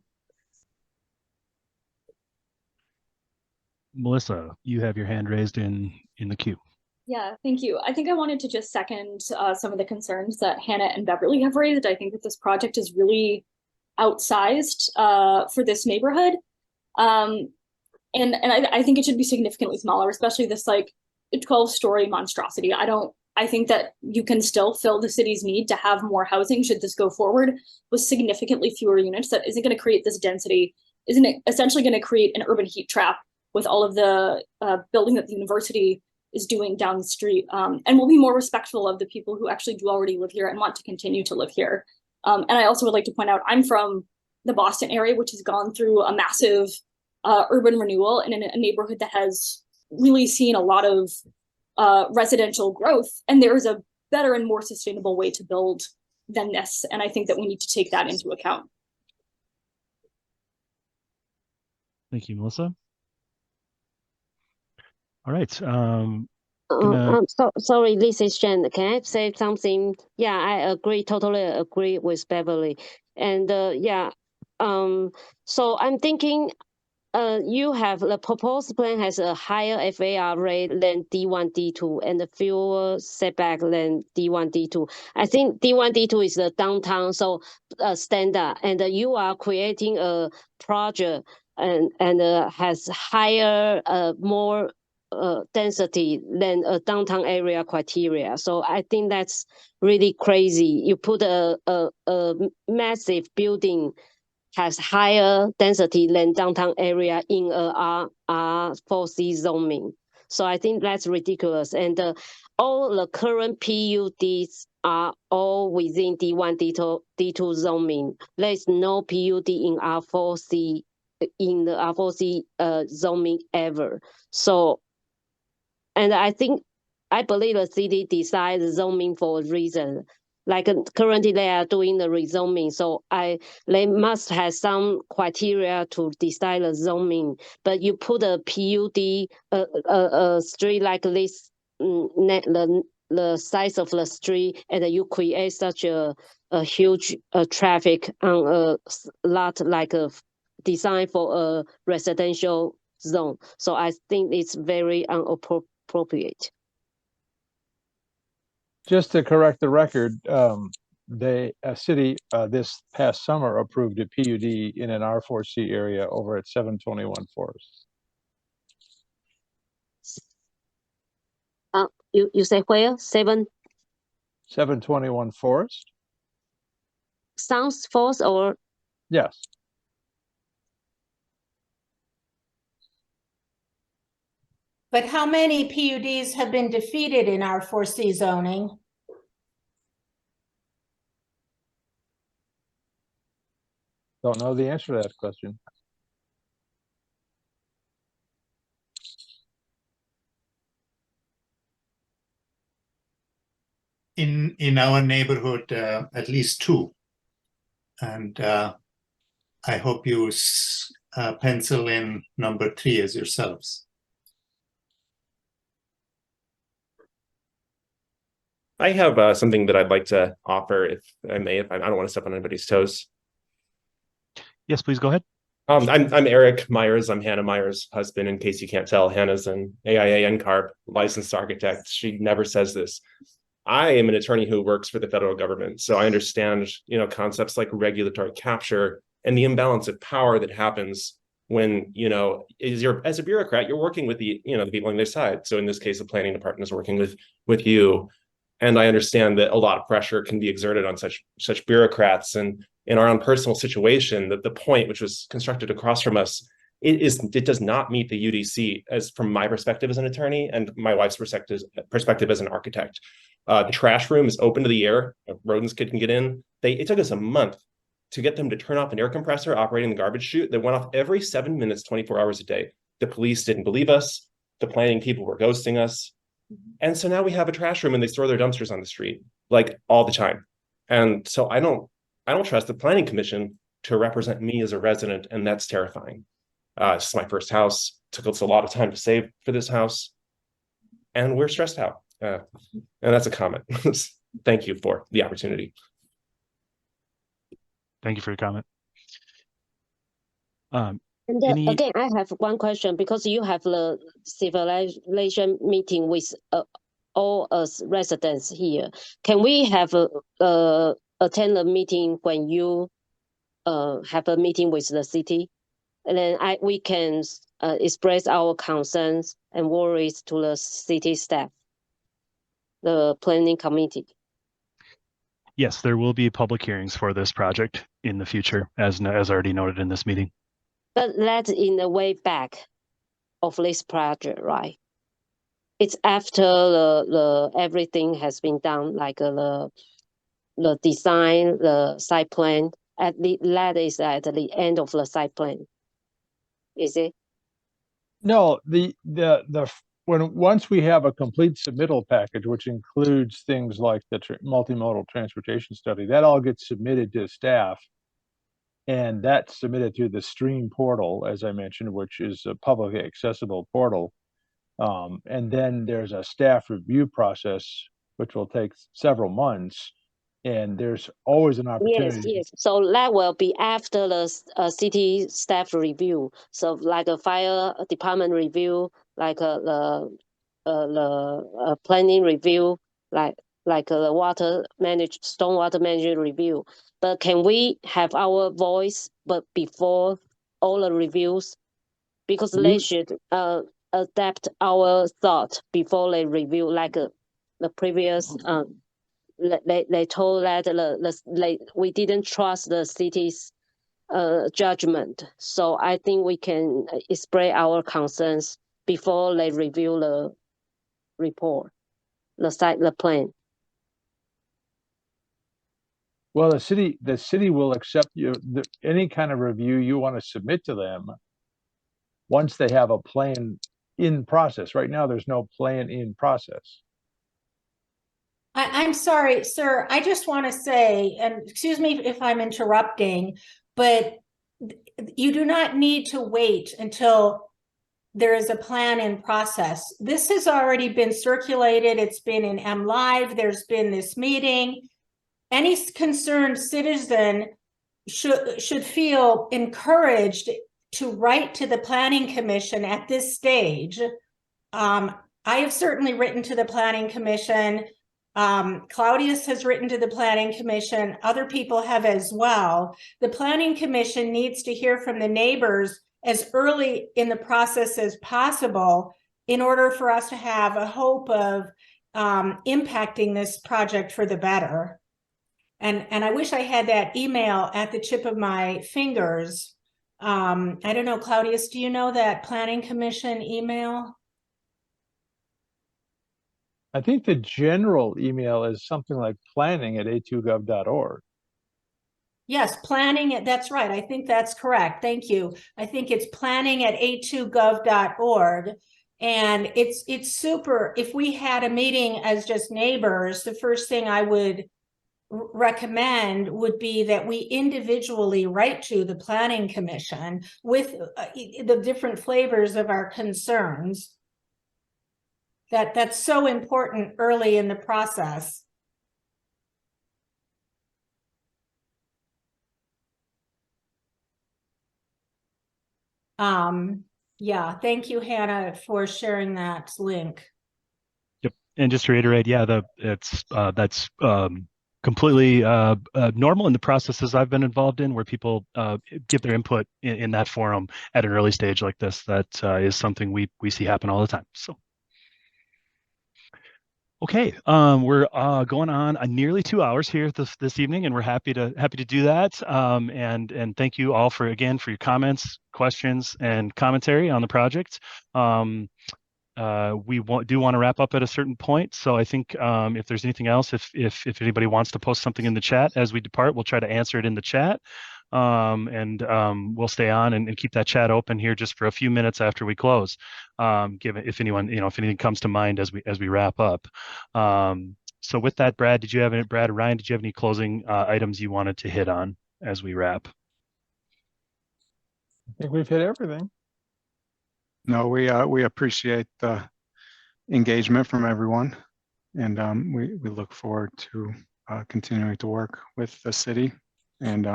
Melissa, you have your hand raised in the queue. Yeah, thank you. I think I wanted to just second some of the concerns that Hannah and Beverly have raised. I think that this project is really outsized for this neighborhood. And I think it should be significantly smaller, especially this like 12-story monstrosity. I think that you can still fill the city's need to have more housing should this go forward with significantly fewer units. That isn't going to create this density, isn't it essentially going to create an urban heat trap with all of the building that the university is doing down the street, and we'll be more respectful of the people who actually do already live here and want to continue to live here. And I also would like to point out, I'm from the Boston area, which has gone through a massive urban renewal and in a neighborhood that has really seen a lot of residential growth. And there is a better and more sustainable way to build than this. And I think that we need to take that into account. Thank you, Melissa. All right. Sorry, this is Jen. Can I say something? Yeah, I agree, totally agree with Beverly. And so I'm thinking you have the proposed plan has a higher FAR rate than D1, D2 and fewer setback than D1, D2. I think D1, D2 is the downtown, so standard, and you are creating a project and has higher, more density than a downtown area criteria. So I think that's really crazy. You put a massive building has higher density than downtown area in a R4C zoning. So I think that's ridiculous. And all the current PUDs are all within D1, D2 zoning. There's no PUD in R4C in the R4C zoning ever. So, and I believe the city decides zoning for a reason. Like currently they are doing the rezoning, so they must have some criteria to decide the zoning. But you put a PUD, a street like this, the size of the street, and you create such a huge traffic on a lot like a design for a residential zone. So I think it's very appropriate. Just to correct the record, the city this past summer approved a PUD in an R4C area over at 721 Forest. You say where? 721 Forest? South Forest or? Yes. But how many PUDs have been defeated in R4C zoning? Don't know the answer to that question. In our neighborhood, at least 2. And I hope you pencil in number 3 as yourselves. I have something that I'd like to offer, if I may. If I don't want to step on anybody's toes. Yes, please go ahead. I'm Eric Myers. I'm Hannah Myers' husband. In case you can't tell, Hannah's an AIA NCARB licensed architect. She never says this. I am an attorney who works for the federal government, so I understand, concepts like regulatory capture and the imbalance of power that happens when, as a bureaucrat, you're working with the people on their side. So in this case, the planning department is working with you. And I understand that a lot of pressure can be exerted on such bureaucrats, and in our own personal situation, that the point which was constructed across from us, it does not meet the UDC as from my perspective as an attorney and my wife's perspective as an architect. The trash room is open to the air. Rodents can get in. It took us a month to get them to turn off an air compressor operating the garbage chute that went off every 7 minutes, 24 hours a day. The police didn't believe us. The planning people were ghosting us. And so now we have a trash room and they throw their dumpsters on the street like all the time. And so I don't trust the planning commission to represent me as a resident, and that's terrifying. This is my first house. It took us a lot of time to save for this house, and we're stressed out. And that's a comment. Thank you for the opportunity. Thank you for your comment. And again, I have one question, because you have the civilization meeting with all us residents here. Can we have attend a meeting when you have a meeting with the city, and then we can express our concerns and worries to the city staff, the planning committee? Yes, there will be public hearings for this project in the future, as already noted in this meeting. But that's in the way back of this project, right? It's after the everything has been done, like the design, the site plan. That is at the end of the site plan. Is it? No, once we have a complete submittal package, which includes things like the multimodal transportation study, that all gets submitted to staff. And that's submitted through the Stream portal, as I mentioned, which is a publicly accessible portal. And then there's a staff review process, which will take several months. And there's always an opportunity. Yes. So that will be after the city staff review. So like a fire department review, like the planning review, like the stormwater management review. But can we have our voice, but before all the reviews? Because they should adapt our thought before they review, like the previous. They told that we didn't trust the city's judgment. So I think we can express our concerns before they review the report, the plan. Well, the city will accept any kind of review you want to submit to them once they have a plan in process. Right now, there's no plan in process. I'm sorry, sir. I just want to say, and excuse me if I'm interrupting, but you do not need to wait until there is a plan in process. This has already been circulated. It's been in MLive. There's been this meeting. Any concerned citizen should feel encouraged to write to the Planning Commission at this stage. I have certainly written to the Planning Commission. Claudius has written to the Planning Commission. Other people have as well. The Planning Commission needs to hear from the neighbors as early in the process as possible in order for us to have a hope of impacting this project for the better. And I wish I had that email at the tip of my fingers. I don't know, Claudius, do you know that Planning Commission email? I think the general email is something like planning@a2gov.org. Yes, planning, that's right. I think that's correct. Thank you. I think it's planning@a2gov.org. And it's super. If we had a meeting as just neighbors, the first thing I would recommend would be that we individually write to the Planning Commission with the different flavors of our concerns. That's so important early in the process. Yeah, thank you, Hannah, for sharing that link. Yep. And just to reiterate, yeah, that's completely normal in the processes I've been involved in, where people give their input in that forum at an early stage like this. That is something we see happen all the time. So. Okay, we're going on nearly 2 hours here this evening, and we're happy to do that. And thank you all for your comments, questions, and commentary on the project. We do want to wrap up at a certain point, so I think if there's anything else, if anybody wants to post something in the chat as we depart, we'll try to answer it in the chat. We'll stay on and keep that chat open here just for a few minutes after we close. Given if anyone, if anything comes to mind as we wrap up. So with that, Brad or Ryan, did you have any closing items you wanted to hit on as we wrap? I think we've hit everything. No, we appreciate the engagement from everyone, and we look forward to continuing to work with the city and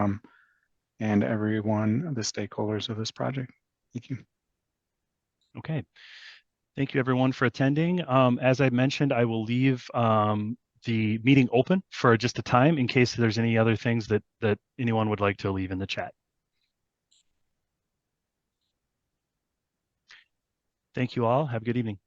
everyone, the stakeholders of this project. Thank you. Okay. Thank you everyone for attending. As I mentioned, I will leave the meeting open for just a time in case there's any other things that anyone would like to leave in the chat. Thank you all. Have a good evening.